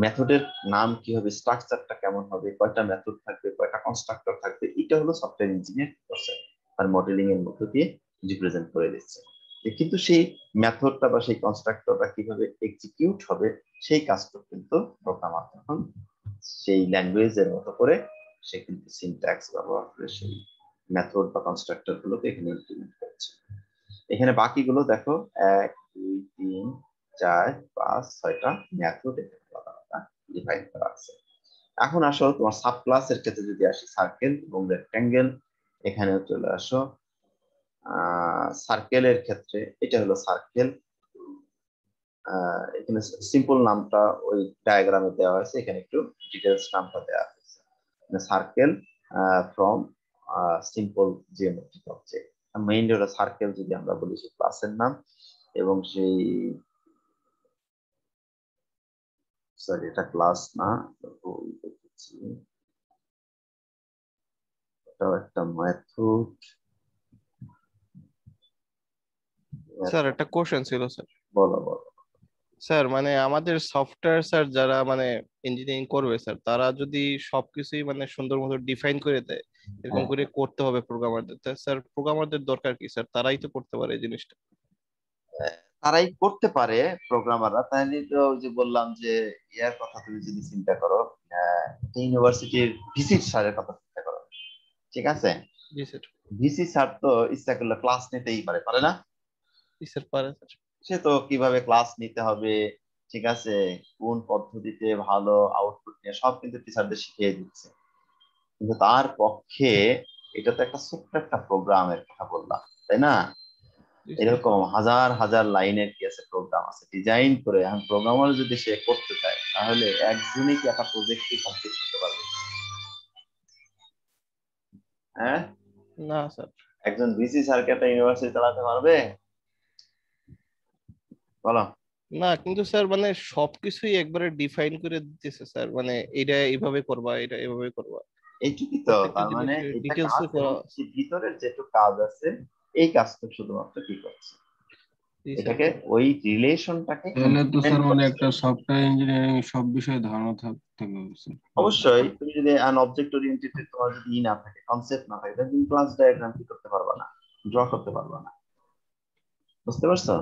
মেথডের নাম কি হবে, স্ট্রাকচারটা কেমন হবে, কয়টা মেথড থাকবে, কয়টা কনস্ট্রাক্টর থাকবে, এটা হলো সফটওয়্যার ইঞ্জিনিয়ার করছে আর মডেলিং এর মধ্য দিয়ে রিপ্রেজেন্ট করে দিচ্ছে। কিন্তু সেই মেথডটা বা সেই কনস্ট্রাক্টরটা কিভাবে এক্সিকিউট হবে সেই কাজটা কিন্তু প্রোগ্রামার তখন সেই ল্যাঙ্গুয়েজের মতো করে সে কিন্তু সিনট্যাক্স ব্যবহার করে সেই মেথড বা কনস্ট্রাক্টর গুলোকে এখানে ইমপ্লিমেন্ট করছে। এখানে বাকিগুলো দেখো 1 2 3 4 5 6টা মেথড এখানে আলাদা ডিফাইন করা আছে। এখন আসো তোমার সাব ক্লাসের ক্ষেত্রে যদি আসি, সার্কেল এবং রেক্ট্যাঙ্গেল, এখানে চলে আসো। সার্কেলের ক্ষেত্রে এটা হলো সার্কেল, এখানে সিম্পল নামটা ওই ডায়াগ্রামে দেওয়া হয়েছে, এখানে একটু ডিটেলস নামটা দেওয়া হয়েছে। Circle from simple geometric object, mainly হলো সার্কেল যদি আমরা বলি সেই ক্লাসের নাম, এবং সেই সরি এটা ক্লাস না, এটা একটা মেথড। স্যার একটা কোশ্চেন ছিল স্যার। বলো বলো। স্যার মানে আমাদের সফটওয়্যার স্যার যারা মানে ইঞ্জিনিয়ারিং করবে স্যার, তারা যদি সবকিছুই মানে সুন্দর মতো ডিফাইন করে দেয়, এরকম হ্যাঁ, করে করতে হবে প্রোগ্রামারদের, স্যার প্রোগ্রামারদের দরকার কি স্যার? তারাই তো করতে পারে এই জিনিসটা। তারাই করতে পারে প্রোগ্রামাররা, তাহলে তো ওই যে বললাম যে ইয়ার কথা তুমি যদি চিন্তা করো, ইউনিভার্সিটির ভিসি স্যারের কথা চিন্তা করো, ঠিক আছে? জি স্যার। ভিসি স্যার তো ইচ্ছা করলে ক্লাস নিতেই পারে, পারে না? জি স্যার পারে স্যার। সে তো কিভাবে ক্লাস নিতে হবে, ঠিক আছে, কোন পদ্ধতিতে ভালো আউটপুট নিয়ে সব কিন্তু টিচারদের শিখিয়ে দিচ্ছে। কিন্তু তার পক্ষে এটা তো একটা ছোট্ট একটা প্রোগ্রামের কথা বললাম, তাই না? জি স্যার। এরকম হাজার হাজার লাইনের কি আছে, প্রোগ্রাম আছে ডিজাইন করে। এখন প্রোগ্রামার যদি সে করতে চায় তাহলে একজনই কি একটা প্রজেক্ট কমপ্লিট করতে পারবে? হ্যাঁ, না স্যার। একজন ভিসি স্যারকে একটা ইউনিভার্সিটি চালাতে পারবে? বলো। না কিন্তু স্যার মানে সবকিছুই একবারে ডিফাইন করে দিতেছে স্যার, মানে এটা এইভাবে করবা, এটা এভাবে করবা, এইটুকুই তো, প্রত্যেকটা তার মানে জিনিসের এটা ডিটেলস কাজ, করা। এবং এই ভিতরের যেটুকু কাজ আছে এই কাজটা শুধুমাত্র কি করছে, জি স্যার। এটাকে ওই রিলেশনটাকে তাহলে তো ইমপ্লিমেন্ট স্যার মানে করছে। একটা সফটওয়্যার ইঞ্জিনিয়ারিং সব বিষয়ে ধারণা থাকতে হবে স্যার। অবশ্যই তুমি যদি অ্যান অবজেক্ট ওরিয়েন্টেড তোমার যদি ই না থাকে, কনসেপ্ট না থাকে, তাহলে তুমি ক্লাস ডায়াগ্রাম কি করতে পারবা না, ড্র করতে পারবা না। বুঝতে পারছো?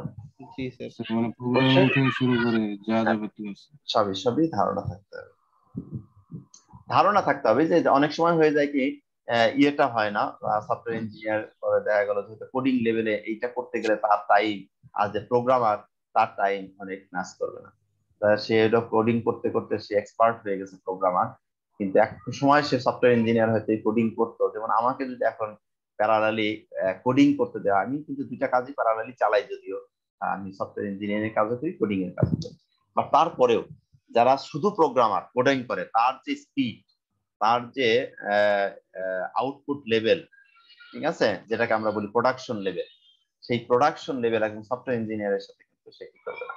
জি স্যার। স্যার মানে প্রোগ্রামিং অবশ্যই থেকে শুরু করে যা হ্যাঁ, যাবতীয় আছে। সবই সবই ধারণা থাকতে হবে। ধারণা থাকতে হবে যে অনেক সময় হয়ে যায় কি, ইয়েটা হয় না, সফটওয়্যার ইঞ্জিনিয়ার দেখা গেল যে কোডিং লেভেলে এইটা করতে গেলে তার টাইম, আর যে প্রোগ্রামার তার টাইম অনেক ম্যাচ করবে না। সে এটা কোডিং করতে করতে সে এক্সপার্ট হয়ে গেছে প্রোগ্রামার, কিন্তু এক সময় সে সফটওয়্যার ইঞ্জিনিয়ার হয়তো কোডিং করতো। যেমন আমাকে যদি এখন প্যারালালি কোডিং করতে দেওয়া, আমি কিন্তু দুইটা কাজই প্যারালালি চালাই, যদিও আমি সফটওয়্যার ইঞ্জিনিয়ারিং কাজও করি, কোডিং এর কাজও করি, বাট তারপরেও যারা শুধু প্রোগ্রামার কোডিং করে তার যে স্পিড, তার যে আউটপুট লেভেল, ঠিক আছে, যেটাকে আমরা বলি প্রোডাকশন লেভেল, সেই প্রোডাকশন লেভেল একজন সফটওয়্যার ইঞ্জিনিয়ারের সাথে কিন্তু সে কি করবে না,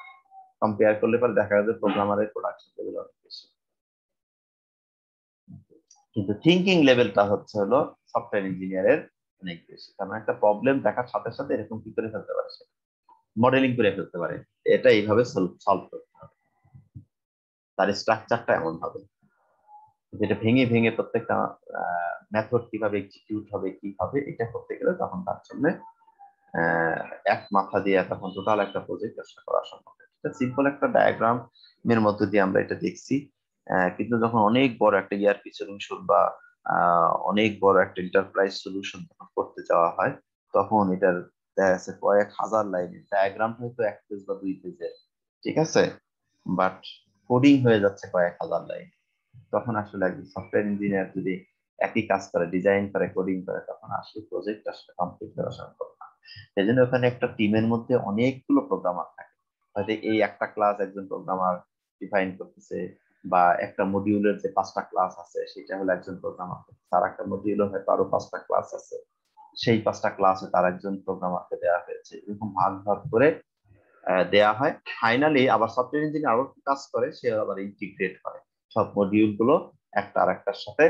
কম্পেয়ার করলে পরে দেখা যাবে প্রোগ্রামারের প্রোডাকশন লেভেল অনেক বেশি। কিন্তু থিঙ্কিং লেভেলটা হচ্ছে হলো সফটওয়্যার ইঞ্জিনিয়ারের অনেক বেশি, কারণ একটা প্রবলেম দেখার সাথে সাথে এরকম কি করে ফেলতে পারে, মডেলিং করে ফেলতে পারে, এটা এইভাবে সলভ করতে হবে, তার স্ট্রাকচারটা এমন হবে যেটা ভেঙে ভেঙে প্রত্যেকটা মেথড কিভাবে এক্সিকিউট হবে কি হবে, এটা করতে গেলে তখন তার জন্য এক মাথা দিয়ে তখন টোটাল একটা প্রজেক্ট চেষ্টা করা সম্ভব। এটা সিম্পল একটা ডায়াগ্রাম এর মধ্যে দিয়ে আমরা এটা দেখছি, কিন্তু যখন অনেক বড় একটা ইআরপি সলিউশন বা অনেক বড় একটা এন্টারপ্রাইজ সলিউশন যখন করতে যাওয়া হয়, তখন এটার দেখা যাচ্ছে কয়েক হাজার লাইনের ডায়াগ্রামটা হয়তো 1 পেজ বা 2 পেজের, ঠিক আছে, বাট কোডিং হয়ে যাচ্ছে কয়েক হাজার লাইন। তখন আসলে একজন সফটওয়্যার ইঞ্জিনিয়ার যদি একই কাজ করে, ডিজাইন করে, কোডিং করে, তখন আসলে প্রজেক্ট আসলে কমপ্লিট করা সম্ভব না। সেই জন্য ওখানে একটা টিমের মধ্যে অনেকগুলো প্রোগ্রামার থাকে, হয়তো এই একটা ক্লাস একজন প্রোগ্রামার ডিফাইন করতেছে, বা একটা মডিউলের যে 5টা ক্লাস আছে সেটা হলো একজন প্রোগ্রামার, তার একটা মডিউলে হয়তো আরো 5টা ক্লাস আছে, সেই 5টা ক্লাসে তার একজন প্রোগ্রামারকে দেওয়া হয়েছে, এরকম ভাগ ভাগ করে দেয়া হয়। ফাইনালি আবার সফটওয়্যার ইঞ্জিনিয়ার আরো কাজ করে, সে আবার ইন্টিগ্রেট করে সব মডিউল গুলো একটা আরেকটার সাথে,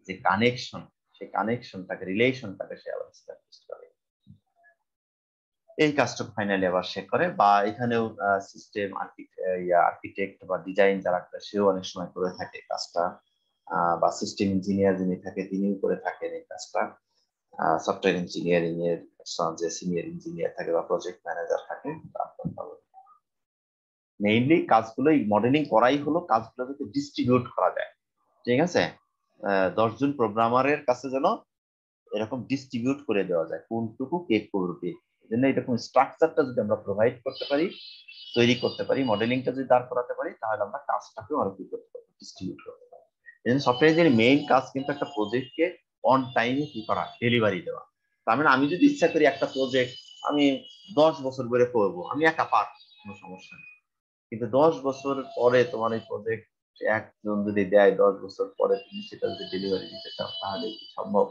যে কানেকশন, সেই কানেকশনটাকে, রিলেশনটাকে সে আবার এস্টাবলিশ করে। এই কাজটা ফাইনালি আবার সে করে। বা এখানেও সিস্টেম আর্কিটেক্ট বা ডিজাইন যারা করে সেও অনেক সময় করে থাকে কাজটা, বা সিস্টেম ইঞ্জিনিয়ার যিনি থাকে তিনিও করে থাকেন এই কাজটা। সফটওয়্যার ইঞ্জিনিয়ারিং এর যে সিনিয়র ইঞ্জিনিয়ার থাকে বা প্রজেক্ট ম্যানেজার থাকে, মেইনলি কাজগুলো মডেলিং করাই হলো কাজগুলো যাতে ডিস্ট্রিবিউট করা যায়। ঠিক আছে, 10 জন প্রোগ্রামারের কাছে যেন এরকম ডিস্ট্রিবিউট করে দেওয়া যায় কোনটুকু কে করবে। এই জন্য এরকম স্ট্রাকচারটা যদি আমরা প্রোভাইড করতে পারি, তৈরি করতে পারি, মডেলিংটা যদি দাঁড় করাতে পারি, তাহলে আমরা কাজটাকেও আরো কি করতে পারবো, ডিস্ট্রিবিউট করতে পারবো। এই জন্য সফটওয়্যার মেইন কাজ কিন্তু একটা প্রজেক্টকে অন টাইমে কি করা, ডেলিভারি দেওয়া। তার মানে আমি যদি ইচ্ছা করি একটা প্রজেক্ট আমি 10 বছর ধরে করবো, আমি একা পারবো, কোনো সমস্যা নেই। কিন্তু 10 বছর পরে তোমার এই প্রজেক্ট একজন যদি দেয়, 10 বছর পরে তুমি সেটা যদি ডেলিভারি দিতে চাও, তাহলে কি সম্ভব?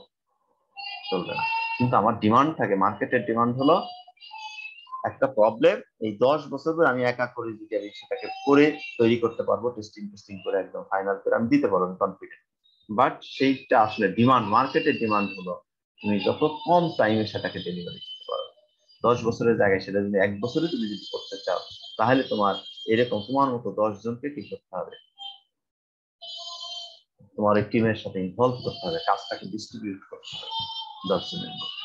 চলবে না। কিন্তু আমার ডিমান্ড থাকে, মার্কেটের ডিমান্ড হলো একটা প্রবলেম এই 10 বছর ধরে আমি একা করে যদি আমি সেটাকে করে তৈরি করতে পারবো, টেস্টিং করে একদম ফাইনাল করে আমি দিতে পারবো, কনফিডেন্ট। বাট সেইটা আসলে ডিমান্ড, মার্কেটের ডিমান্ড হলো তুমি যত কম টাইমে সেটাকে ডেলিভারি দিতে পারো। 10 বছরের জায়গায় সেটা যদি 1 বছরে তুমি যদি করতে চাও, তাহলে তোমার এরকম তোমার মতো 10 জনকে কি করতে হবে, তোমার এই টিমের সাথে ইনভলভ করতে হবে, কাজটাকে ডিস্ট্রিবিউট করতে হবে 10 জনের মধ্যে।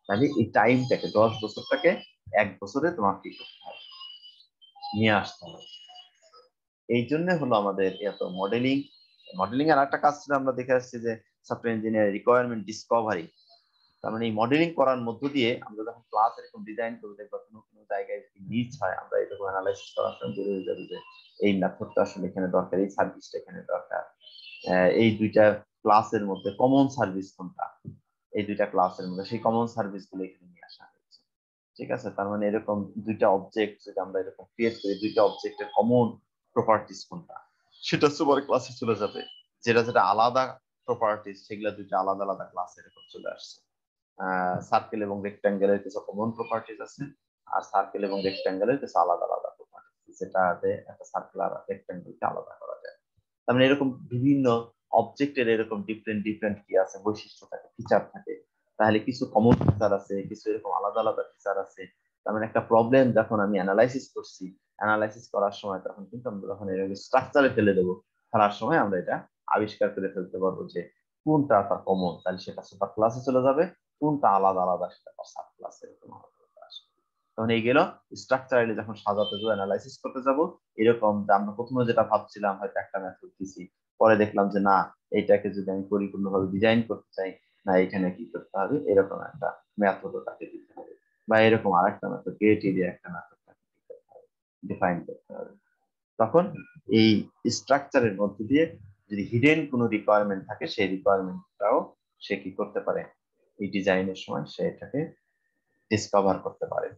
তাহলে এই টাইমটাকে 10 বছরটাকে 1 বছরে তোমার কি করতে হবে, নিয়ে আসতে হবে। এই জন্য হলো আমাদের এত মডেলিং। মডেলিং এর একটা কাজ ছিল, আমরা দেখে আসছি যে সফটওয়্যার ইঞ্জিনিয়ার রিকোয়ারমেন্ট ডিসকভারি। তার মানে এই মডেলিং করার মধ্য দিয়ে আমরা যখন ক্লাস এরকম ডিজাইন করবো, দেখবো কোনো কোনো জায়গায় যদি নিডস হয়, আমরা এরকম অ্যানালাইসিস করার সময় বের হয়ে যাবে যে এই মেথডটা আসলে এখানে দরকার, এই সার্ভিসটা এখানে দরকার, এই দুইটা ক্লাসের মধ্যে কমন সার্ভিস কোনটা, এই দুইটা ক্লাসের মধ্যে সেই কমন সার্ভিস গুলো এখানে নিয়ে আসা হয়েছে। ঠিক আছে, তার মানে এরকম দুইটা অবজেক্ট যদি আমরা এরকম ক্রিয়েট করি, দুইটা অবজেক্টের কমন প্রপার্টিস কোনটা, সেটা সুপার ক্লাসে চলে যাবে। যেটা যেটা আলাদা প্রপার্টিস, সেগুলো দুইটা আলাদা আলাদা ক্লাসে এরকম চলে আসছে। সার্কেল এবং রেক্ট্যাঙ্গেলের কিছু কমন প্রপার্টিস আছে, আর সার্কেল এবং রেক্ট্যাঙ্গেলের কিছু আলাদা আলাদা প্রপার্টিস, যেটাতে একটা সার্কেল আর রেক্ট্যাঙ্গেলকে আলাদা করা যায়। তার মানে এরকম বিভিন্ন অবজেক্টের এরকম ডিফারেন্ট ডিফারেন্ট কি আছে, বৈশিষ্ট্য থাকে, ফিচার থাকে। তাহলে কিছু কমন ফিচার আছে, কিছু এরকম আলাদা আলাদা ফিচার আছে। তার মানে একটা প্রবলেম যখন আমি অ্যানালাইসিস করছি, অ্যানালাইসিস করার সময় তখন কিন্তু আমরা যখন এরকম স্ট্রাকচারে ফেলে দেবো, ফেলার সময় আমরা এটা আবিষ্কার করে ফেলতে পারবো যে কোনটা তার কমন, তাহলে সেটা সুপার ক্লাসে চলে যাবে, কোনটা আলাদা আলাদা সেটা সাব ক্লাসে এরকম আলাদা আলাদা আসবে। তখন এই গেল স্ট্রাকচারালি যখন সাজাতে যাবো, অ্যানালাইসিস করতে যাব, এরকম যে আমরা প্রথমে যেটা ভাবছিলাম হয়তো একটা মেথড দিছি, পরে দেখলাম যে না, এইটাকে যদি আমি পরিপূর্ণভাবে ডিজাইন করতে চাই, না এখানে কি করতে হবে, এরকম একটা মেথড তাকে দিতে হবে, বা এরকম আরেকটা মেথড, ক্রিয়েটিভ একটা মেথড তাকে দিতে হবে, ডিফাইন করতে হবে। তখন এই স্ট্রাকচারের মধ্যে দিয়ে যদি হিডেন কোনো রিকোয়ারমেন্ট থাকে, সেই রিকোয়ারমেন্টটাও সে কি করতে পারে, এই ডিজাইনের সময় সে এটাকে ডিসকভার করতে পারে।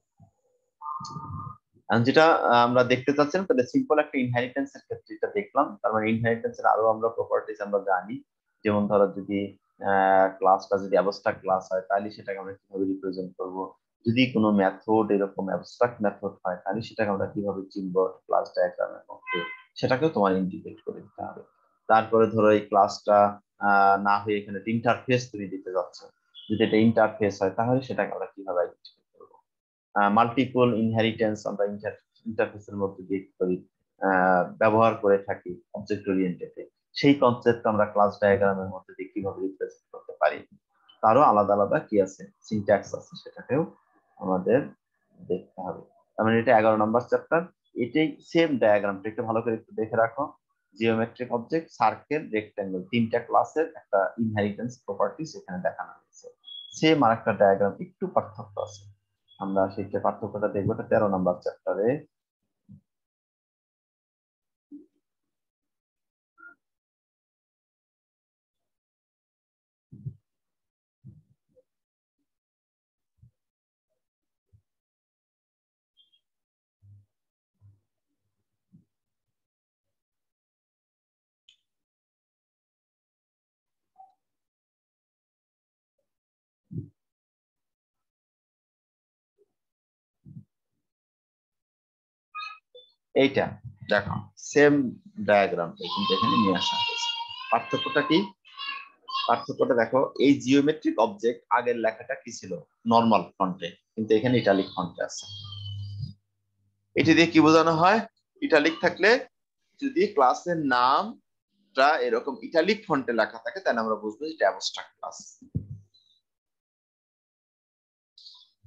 যেটা আমরা দেখতে চাচ্ছিলাম, তাহলে সিম্পল একটা ইনহেরিটেন্স এর ক্ষেত্রে এটা দেখলাম। তার মানে ইনহেরিটেন্স এর আরো আমরা প্রপার্টিজ আমরা জানি। যেমন ধরো যদি ক্লাসটা যদি অ্যাবস্ট্রাক্ট ক্লাস হয়, তাহলে সেটাকে আমরা কিভাবে রিপ্রেজেন্ট করব, যদি কোনো মেথড এরকম অ্যাবস্ট্রাক্ট মেথড হয়, তাহলে সেটাকে আমরা কিভাবে চিনব ক্লাস ডায়াগ্রামের মধ্যে, সেটাকেও তোমার ইন্টিগ্রেট করে দিতে হবে। তারপরে ধরো এই ক্লাসটা না হয়ে এখানে ইন্টারফেস তুমি দিতে যাচ্ছ, যদি এটা ইন্টারফেস হয়, তাহলে সেটাকে আমরা কিভাবে আইডেন্টিফাই করবো। মাল্টিপল ইনহেরিটেন্স আমরা ইন্টারফেসের মধ্যে দিয়ে করি, ব্যবহার করে থাকি অবজেক্ট ওরিয়েন্টেড। সেই কনসেপ্ট আমরা ক্লাস ডায়াগ্রামের মধ্যে দিয়ে কিভাবে রিপ্রেজেন্ট করতে পারি, তারও আলাদা আলাদা কি আছে, সিনট্যাক্স আছে, সেটাকেও আমাদের দেখতে হবে। তার মানে এটা 11 নম্বর চ্যাপ্টার। এটাই সেম ডায়াগ্রামটা একটু ভালো করে একটু দেখে রাখো। জিওমেট্রিক অবজেক্ট, সার্কেল, রেক্ট্যাঙ্গেল, তিনটা ক্লাসের একটা ইনহেরিটেন্স প্রপার্টিস এখানে দেখানো হয়েছে। সেম আর একটা ডায়াগ্রাম, একটু পার্থক্য আছে, আমরা সেই পার্থক্যটা দেখবো 13 নম্বর চ্যাপ্টারে। এইটা দেখো সেম ডায়াগ্রামটা কিন্তু এখানে নিয়ে আসা হয়েছে। পার্থক্যটা কি? পার্থক্যটা দেখো, এই জিওমেট্রিক অবজেক্ট আগের লেখাটা কি ছিল? নরমাল ফন্টে, কিন্তু এখানে ইটালিক ফন্টে আছে। এটি দিয়ে কি বোঝানো হয়? ইটালিক থাকলে, যদি ক্লাসের নামটা এরকম ইটালিক ফন্টে লেখা থাকে তাহলে আমরা বুঝবো এটা অ্যাবস্ট্রাক্ট ক্লাস।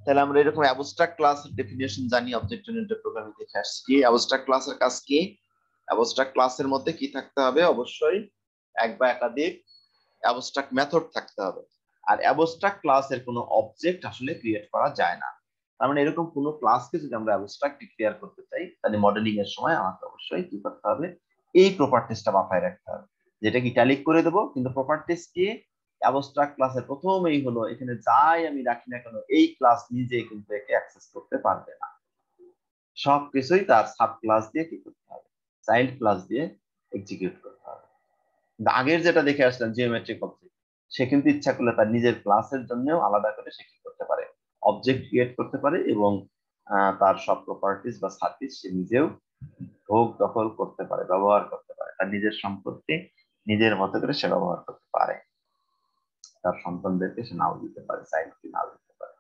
তাহলে আমরা এরকম অ্যাবস্ট্রাক্ট ক্লাসের ডেফিনিশন জানি, অবজেক্ট ওরিয়েন্টেড প্রোগ্রামিং দেখে আসছি। কি অ্যাবস্ট্রাক্ট ক্লাসের কাজ কি? অ্যাবস্ট্রাক্ট ক্লাসের মধ্যে কি থাকতে হবে? অবশ্যই এক বা একাধিক অ্যাবস্ট্রাক্ট মেথড থাকতে হবে। আর অ্যাবস্ট্রাক্ট ক্লাসের কোনো অবজেক্ট আসলে ক্রিয়েট করা যায় না। তার মানে এরকম কোনো ক্লাসকে যদি আমরা অ্যাবস্ট্রাক্ট ডিক্লেয়ার করতে চাই তাহলে মডেলিং এর সময় আমাকে অবশ্যই কি করতে হবে? এই প্রপার্টিসটা মাথায় রাখতে হবে, যেটা কি ইটালিক করে দেবো, কিন্তু প্রপার্টিস কি? অ্যাবস্ট্রাক্ট ক্লাসের প্রথমেই হলো এখানে যাই আমি রাখি না কেন এই ক্লাস নিজে কিন্তু একে অ্যাক্সেস করতে পারবে না। সবকিছুই তার সাব ক্লাস দিয়ে কি করতে হবে? চাইল্ড ক্লাস দিয়ে এক্সিকিউট করতে হবে। আগের যেটা দেখে আসলাম জিওমেট্রিক অবজেক্ট, সে কিন্তু ইচ্ছা করলে তার নিজের ক্লাসের জন্যও আলাদা করে সে কি করতে পারে? অবজেক্ট ক্রিয়েট করতে পারে এবং তার সব প্রপার্টিস বা সার্ভিস সে নিজেও ভোগ দখল করতে পারে, ব্যবহার করতে পারে। তার নিজের সম্পত্তি নিজের মতো করে সে ব্যবহার করতে পারে, তার সন্তানদেরকে সে নাও দিতে পারে, চাইল্ডকে নাও দিতে পারে।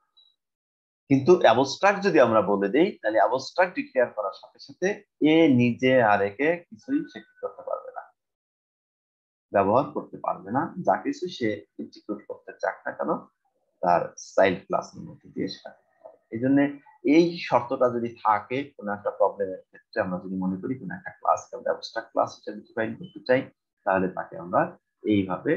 কিন্তু অ্যাবস্ট্রাক্ট যদি আমরা বলে দেই তাহলে অ্যাবস্ট্রাক্ট ডিক্লেয়ার করার সাথে সাথে এ নিজে আর একে কিছুই সে করতে পারবে না, ব্যবহার করতে পারবে না। যা কিছু সে এক্সিকিউট করতে চাক না কেন তার চাইল্ড ক্লাসের মধ্যে দিয়ে সেটা। এই জন্য এই শর্তটা যদি থাকে কোনো একটা প্রবলেমের ক্ষেত্রে, আমরা যদি মনে করি কোনো একটা ক্লাসকে আমরা অ্যাবস্ট্রাক্ট ক্লাস হিসেবে ডিফাইন করতে চাই, তাহলে তাকে আমরা এইভাবে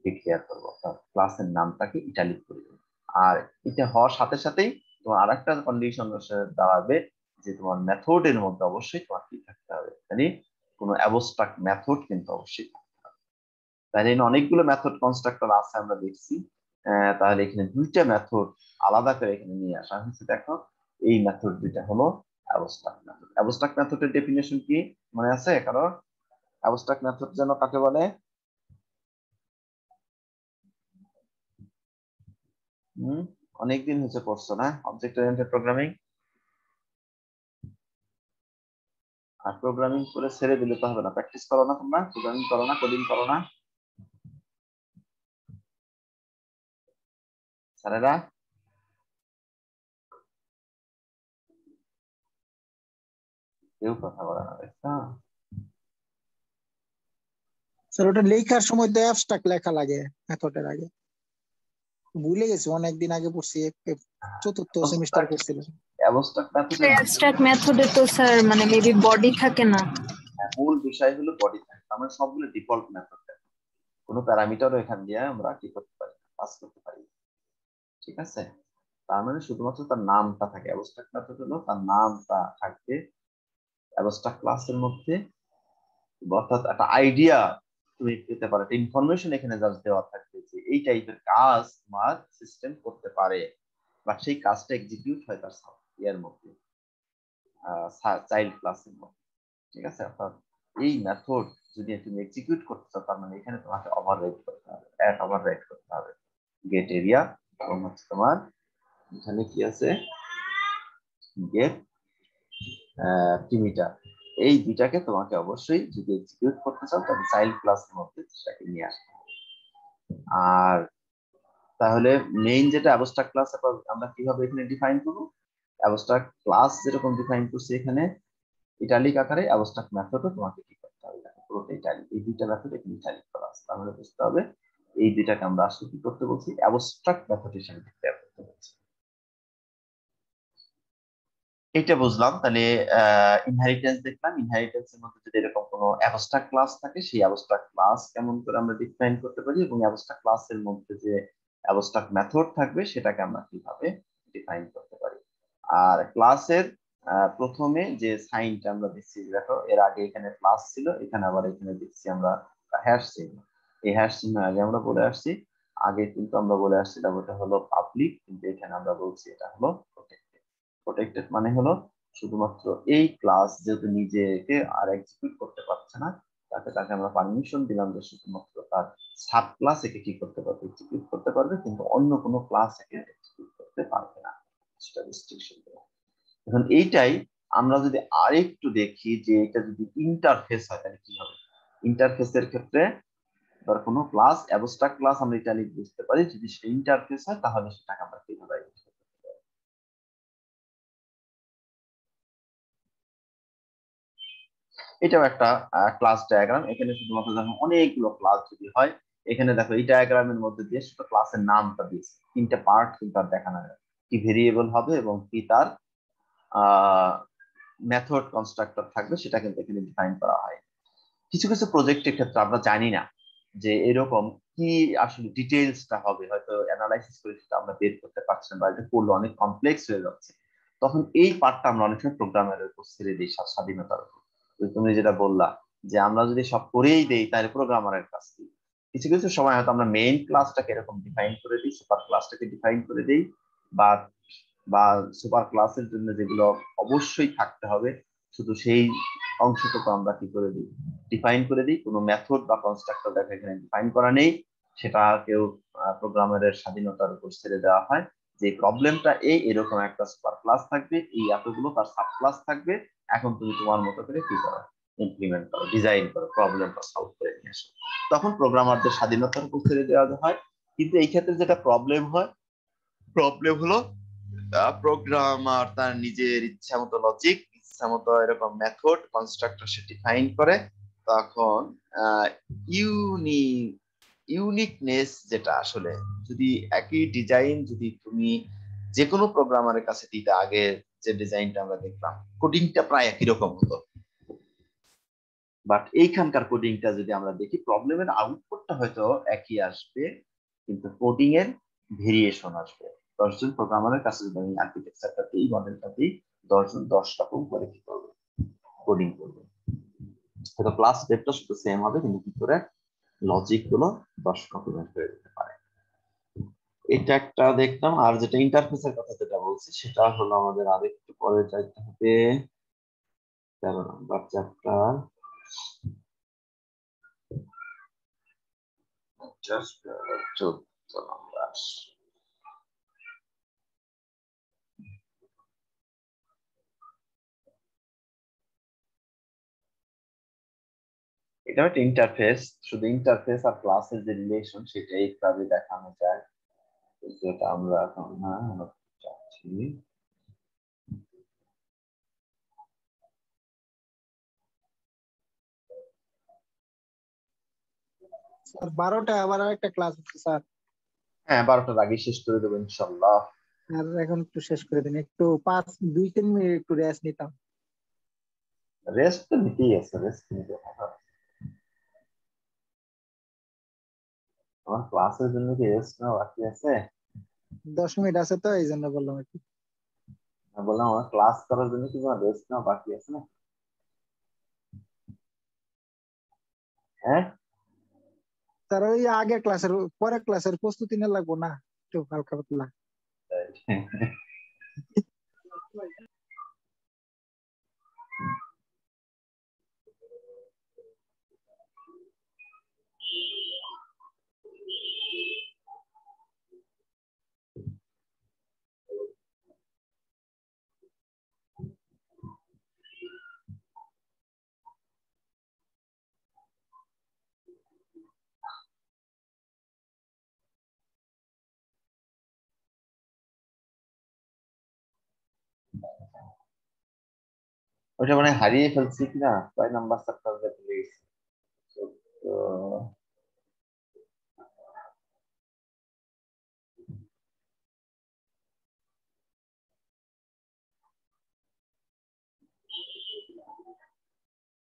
ডিক্লেয়ার করবো, অর্থাৎ ক্লাসের নামটাকে ইটালিক করে দেবো। আর এটা হওয়ার সাথে সাথেই তোমার আরেকটা কন্ডিশন দাঁড়াবে যে তোমার মেথডের মধ্যে অবশ্যই তোমার কি থাকতে হবে, মানে কোনো অ্যাবস্ট্রাক্ট মেথড কিন্তু অবশ্যই থাকতে হবে। তাহলে এখানে অনেকগুলো মেথড কনস্ট্রাক্টর আছে আমরা দেখছি। তাহলে এখানে দুইটা মেথড আলাদা করে এখানে নিয়ে আসা হয়েছে। দেখো এই মেথড দুইটা হলো অ্যাবস্ট্রাক্ট মেথড। অ্যাবস্ট্রাক্ট মেথডের ডেফিনিশন কি মনে আছে কারো? অ্যাবস্ট্রাক্ট মেথড যেন কাকে বলে? অনেকদিন হয়েছে পড়ছো না অবজেক্ট ওরিয়েন্টেড প্রোগ্রামিং? আর প্রোগ্রামিং করে ছেড়ে দিলে তো হবে না, প্র্যাকটিস করো না তোমরা? প্রোগ্রামিং করো না, কোডিং করো না স্যারেরা? কেউ কথা বলে না, দেখছো? স্যার ওটা লেখার সময় তো অ্যাবস্ট্রাক্ট লেখা লাগে মেথডের আগে, ভুলে গেছি অনেকদিন আগে পড়ছি, চতুর্থ সেমিস্টার পড়ছিলাম। অ্যাবস্ট্রাক্ট মেথডের অ্যাবস্ট্রাক্ট মেথডে তো স্যার মানে মেবি বডি থাকে না। মূল বিষয় হলো বডি থাকে, আমরা সবগুলো ডিফল্ট মেথড থাকে, কোনো প্যারামিটারও এখান দিয়ে আমরা কি করতে পারি? পাস করতে পারি। ঠিক আছে, তার মানে শুধুমাত্র তার নামটা থাকে। অ্যাবস্ট্রাক্ট মেথড হলো তার নামটা থাকবে অ্যাবস্ট্রাক্ট ক্লাসের মধ্যে, অর্থাৎ একটা আইডিয়া তুমি পেতে পারো, একটা ইনফরমেশন এখানে জাস্ট দেওয়া থাকবে যে এই টাইপের কাজ তোমার সিস্টেম করতে পারে, বা সেই কাজটা এক্সিকিউট হয় তার এর মধ্যে, চাইল্ড ক্লাসের মধ্যে। ঠিক আছে, অর্থাৎ এই মেথড যদি তুমি এক্সিকিউট করতে চাও তার মানে এখানে তোমাকে ওভাররাইট করতে হবে, অ্যাড ওভাররাইট করতে হবে গেট এরিয়া এবং হচ্ছে তোমার এখানে কি আছে গেট টিমিটার। এই দুইটাকে তোমাকে অবশ্যই যদি এক্সিকিউট করতে চাও তাহলে চাইল্ড ক্লাসের মধ্যে সেটাকে নিয়ে আসতে হবে। আর তাহলে মেইন যেটা অ্যাবস্ট্রাক্ট ক্লাস আমরা কিভাবে এখানে ডিফাইন করব? অ্যাবস্ট্রাক্ট ক্লাস যেরকম ডিফাইন করছি এখানে ইটালিক আকারে, অ্যাবস্ট্রাক্ট মেথডও তোমাকে কি করতে হবে? পুরোটা ইটালিক, এই দুইটা মেথড এখানে ইটালিক করা আছে। তাহলে বুঝতে হবে এই দুইটাকে আমরা আসলে কি করতে বলছি? অ্যাবস্ট্রাক্ট মেথড হিসেবে ডিক্লেয়ার করতে বলছি। এইটা বুঝলাম। তাহলে ইনহেরিটেন্স দেখলাম, ইনহেরিটেন্সের মধ্যে যদি এরকম কোনো অ্যাবস্ট্রাক্ট ক্লাস থাকে সেই অ্যাবস্ট্রাক্ট ক্লাস কেমন করে আমরা ডিফাইন করতে পারি, এবং অ্যাবস্ট্রাক্ট ক্লাসের মধ্যে যে অ্যাবস্ট্রাক্ট মেথড থাকবে সেটাকে আমরা কিভাবে ডিফাইন করতে পারি। আর ক্লাসের প্রথমে যে সাইনটা আমরা দিচ্ছি, দেখো এর আগে এখানে ক্লাস ছিল, এখানে আবার এখানে দিচ্ছি আমরা হ্যাশ চিহ্ন। এই হ্যাশ চিহ্ন আগে আমরা বলে আসছি, আগে কিন্তু আমরা বলে আসছিলাম ওটা হলো পাবলিক, কিন্তু এখানে আমরা বলছি এটা হলো প্রোটেক্টেড। প্রোটেক্টেড মানে হলো শুধুমাত্র এই ক্লাস যেহেতু নিজেকে আর এক্সিকিউট করতে পারছে না, তাকে আমরা পারমিশন দিলাম যে শুধুমাত্র তার সাব ক্লাস একে কি করতে পারবে? এক্সিকিউট করতে পারবে, কিন্তু অন্য কোনো ক্লাস একে এক্সিকিউট করতে পারবে না। সেটা রেস্ট্রিকশন দিলাম। এখন এইটাই আমরা যদি আরেকটু দেখি যে এটা যদি ইন্টারফেস হয় তাহলে কি হবে। ইন্টারফেসের ক্ষেত্রে ধর কোনো ক্লাস অ্যাবস্ট্রাক্ট ক্লাস আমরা এটা লিখে বুঝতে পারি, যদি সেটা ইন্টারফেস হয় তাহলে সেটাকে আমরা কিভাবে identify করতে পারি। এটাও একটা ক্লাস ডায়াগ্রাম। এখানে শুধুমাত্র দেখো অনেকগুলো ক্লাস যদি হয়, এখানে দেখো এই ডায়াগ্রামের মধ্যে দিয়ে শুধু ক্লাসের নামটা দিয়েছে, তিনটা পার্ট কিন্তু আর দেখানো যায়, কি ভেরিয়েবল হবে এবং কি তার মেথড কনস্ট্রাক্টর থাকবে সেটা কিন্তু এখানে ডিফাইন করা হয়। কিছু কিছু প্রজেক্টের ক্ষেত্রে আমরা জানি না যে এরকম কি আসলে ডিটেইলসটা হবে, হয়তো অ্যানালাইসিস করে সেটা আমরা বের করতে পারছি না, বা এটা করলে অনেক কমপ্লেক্স হয়ে যাচ্ছে, তখন এই পার্টটা আমরা অনেক সময় প্রোগ্রামের উপর ছেড়ে দিই, স্বাধীনতার উপর। তুমি যেটা বললা যে আমরা যদি সব করেই দেই তাহলে প্রোগ্রামারের কাজ কি। কিছু কিছু সময় হয়তো আমরা মেইন ক্লাসটাকে এরকম ডিফাইন করে দিই, সুপার ক্লাসটাকে ডিফাইন করে দিই, বা বা সুপার ক্লাসের জন্য যেগুলো অবশ্যই থাকতে হবে শুধু সেই অংশটুকু আমরা কি করে দিই, ডিফাইন করে দিই। কোনো মেথড বা কনস্ট্রাক্টর দেখা এখানে ডিফাইন করা নেই, সেটা কেউ প্রোগ্রামারের স্বাধীনতার উপর ছেড়ে দেওয়া হয় যে প্রবলেমটা এরকম একটা সুপার ক্লাস থাকবে, এই এতগুলো তার সাব ক্লাস থাকবে, এখন তুমি তোমার মতো করে কি করো, ইমপ্লিমেন্ট করো, ডিজাইন করো, প্রবলেমটা সলভ করে নিয়ে আসো। তখন প্রোগ্রামারদের স্বাধীনতার উপর ছেড়ে দেওয়া হয়। কিন্তু এই ক্ষেত্রে যেটা প্রবলেম হয়, প্রবলেম হলো প্রোগ্রামার তার নিজের ইচ্ছা মতো লজিক, ইচ্ছা মতো এরকম মেথড কনস্ট্রাক্টর সে ডিফাইন করে, তখন ইউনি ইউনিকনেস যেটা আসলে, যদি একই ডিজাইন যদি তুমি যে কোনো প্রোগ্রামারের কাছে দিতে, আগে যে ডিজাইনটা আমরা দেখলাম কোডিংটা প্রায় একই রকম হতো, বাট এইখানকার কোডিংটা যদি আমরা দেখি প্রবলেমের আউটপুটটা হয়তো একই আসবে, কিন্তু কোডিং এর ভেরিয়েশন আসবে। 10 জন প্রোগ্রামারের কাছে যদি আমি আর্কিটেকচারটাতে এই মডেলটাতেই 10 জন 10 রকম করে কি করবে, কোডিং করবে। হয়তো ক্লাস স্টেপটা শুধু সেম হবে, কিন্তু কি করে লজিক গুলো 10 রকমের হয়ে যেতে পারে। এটা একটা দেখলাম। আর যেটা ইন্টারফেসের কথা যেটা বলছি সেটা হলো আমাদের আরেকটু পরে যাইতে হবে, 13 নম্বর চ্যাপ্টার, জাস্ট 14 নম্বর। এটা একটা ইন্টারফেস, শুধু ইন্টারফেস আর ক্লাসের যে রিলেশন সেটা এইভাবে দেখানো যায়, যেটা আমরা এখন না চাচ্ছি। স্যার 12টায় আবার একটা ক্লাস আছে স্যার। হ্যাঁ, 12টার আগে শেষ করে দেবো ইনশাল্লাহ। আর এখন একটু শেষ করে দিন, একটু 2-3 মিনিট একটু রেস্ট নিতাম। রেস্ট তো নিতেই আছে, রেস্ট নিতে হবে। আমার ক্লাসের জন্য কি রেস্ট নেওয়া বাকি আছে? 10 মিনিট আছে তো এই জন্য বললাম আর কি। আমি বললাম আমার ক্লাস করার জন্য কি আমার রেস্ট নেওয়া বাকি আছে না? হ্যাঁ, স্যার ওই আগে ক্লাসের পরে ক্লাসের প্রস্তুতি নিয়ে লাগবো না, একটু হালকা পাতলা। ওটা মানে হারিয়ে ফেলছি কিনা, কয় নাম্বার চ্যাপ্টার ভুলে গেছি। তো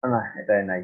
না, এটাই নাই।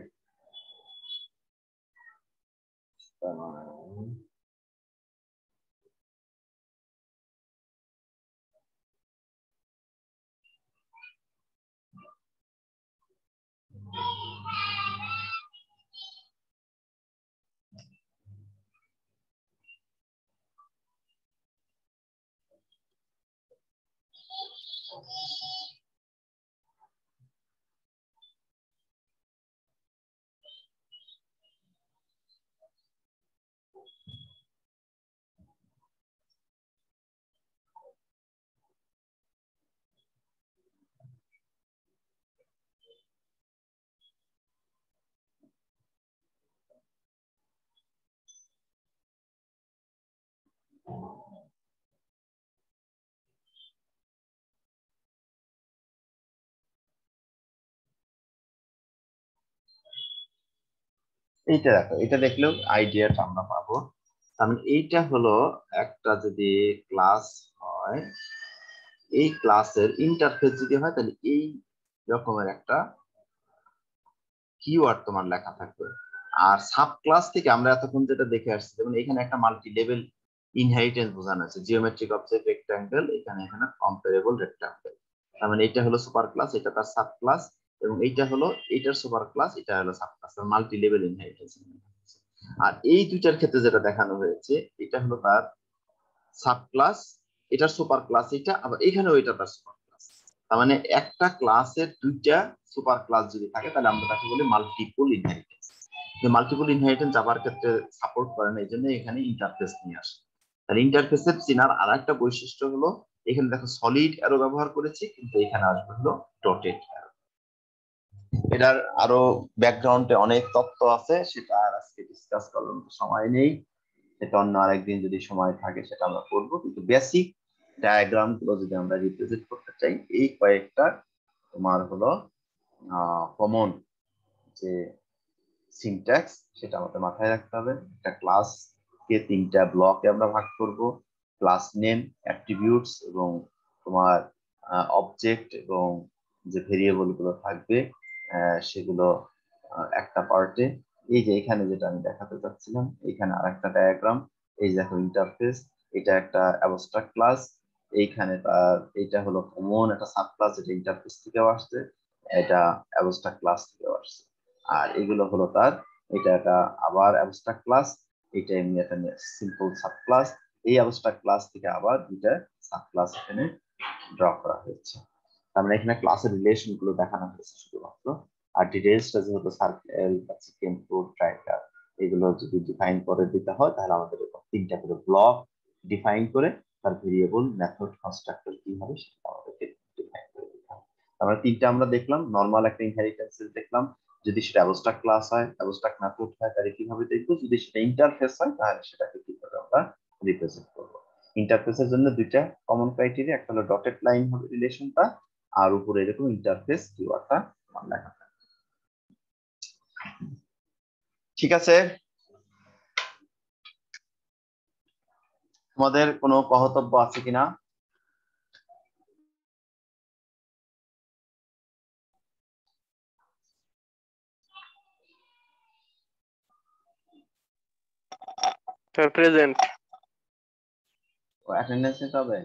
এইটা দেখো, এটা দেখলেও আইডিয়াটা আমরা পাবো। তার মানে এইটা হলো একটা যদি ক্লাস হয়, এই ক্লাসের ইন্টারফেস যদি হয় তাহলে এই রকমের একটা কিওয়ার্ড তোমার লেখা থাকবে। আর সাব ক্লাস থেকে আমরা এতক্ষণ যেটা দেখে আসছি, যেমন এখানে একটা মাল্টি লেভেল ইনহেরিটেন্স বোঝানো আছে, জিওমেট্রিক অবজেক্ট রেক্ট্যাঙ্গেল, এখানে কম্পারেবল রেক্ট্যাঙ্গেল। তার মানে এটা হলো সুপার ক্লাস, এটা তার সাব ক্লাস, এবং এইটা হলো এইটার সুপার ক্লাস, এটা হলো sub class, multi level inheritance. আর এই দুইটার ক্ষেত্রে যেটা দেখানো হয়েছে, এটা হলো তার সাব ক্লাস, এটার সুপার ক্লাস এটা, আবার এখানেও এটা তার সুপার ক্লাস। তার মানে একটা ক্লাসের দুইটা সুপার ক্লাস যদি থাকে তাহলে আমরা তাকে বলি মাল্টিপল ইনহেরিটেন্স। যে মাল্টিপল ইনহেরিটেন্স যাবার ক্ষেত্রে সাপোর্ট করে না, এই জন্য এখানে ইন্টারফেস নিয়ে আসে। তাহলে ইন্টারফেসের চিনার আর একটা বৈশিষ্ট্য হলো, এখানে দেখো সলিড অ্যারো ব্যবহার করেছি, কিন্তু এখানে আসবে হলো ডটেড অ্যারো। এটার আরো ব্যাকগ্রাউন্ডে অনেক তথ্য আছে, সেটা আর আজকে ডিসকাস করার মতো সময় নেই, সেটা অন্য আরেকদিন যদি সময় থাকে সেটা আমরা করবো। কিন্তু বেসিক ডায়াগ্রাম গুলো যদি আমরা রিপ্রেজেন্ট করতে চাই, এই কয়েকটা তোমার হলো কমন যে সিনট্যাক্স, সেটা আমাদের মাথায় রাখতে হবে। একটা ক্লাস কে তিনটা ব্লকে আমরা ভাগ করব, ক্লাস নেম, অ্যাট্রিবিউটস এবং তোমার অবজেক্ট, এবং যে ভেরিয়েবল গুলো থাকবে সেগুলো একটা পার্টে। এই যে এখানে যেটা আমি দেখাতে চাচ্ছিলাম, এখানে আরেকটা ডায়াগ্রাম, এই দেখো ইন্টারফেস, এটা একটা অ্যাবস্ট্রাক্ট ক্লাস, এইখানে তার এটা হলো কমন একটা সাব ক্লাস, এটা ইন্টারফেস থেকেও আসছে, এটা অ্যাবস্ট্রাক্ট ক্লাস থেকেও আসছে। আর এগুলো হলো তার, এটা একটা আবার অ্যাবস্ট্রাক্ট ক্লাস, এটা এমনি একটা সিম্পল সাব ক্লাস, এই অ্যাবস্ট্রাক্ট ক্লাস থেকে আবার দুইটা সাব ক্লাস এখানে ড্র করা হয়েছে। তার মানে এখানে ক্লাসের রিলেশন গুলো দেখানো হয়েছে শুধুমাত্র। আর ডিটেইলসটা যেহেতু সার্কেল, চিকেন ফুড, ট্রাইকার, এগুলো যদি ডিফাইন করে দিতে হয়, তাহলে আমাদের তিনটা করে ব্লক ডিফাইন করে তার ভেরিয়েবল, মেথড, কনস্ট্রাক্টর কি হবে সেটা আমাদেরকে ডিফাইন করে দিতে হবে। আমরা তিনটা আমরা দেখলাম, নরমাল একটা ইনহেরিটেন্স দেখলাম, যদি সেটা অ্যাবস্ট্রাক্ট ক্লাস হয়, অ্যাবস্ট্রাক্ট মেথড হয়, তাহলে কিভাবে দেখবো, যদি সেটা ইন্টারফেস হয় তাহলে সেটাকে কিভাবে আমরা রিপ্রেজেন্ট করবো। ইন্টারফেসের জন্য দুইটা কমন ক্রাইটেরিয়া, একটা হলো ডটেড লাইন হবে রিলেশনটা, আর উপরে এরকম ইন্টারফেস কিওয়ার্ডটা লেখা থাকে। ঠিক আছে, তোমাদের কোনো কহতব্য আছে কিনা? প্রেজেন্ট অ্যাটেন্ডেন্স নিতে হবে।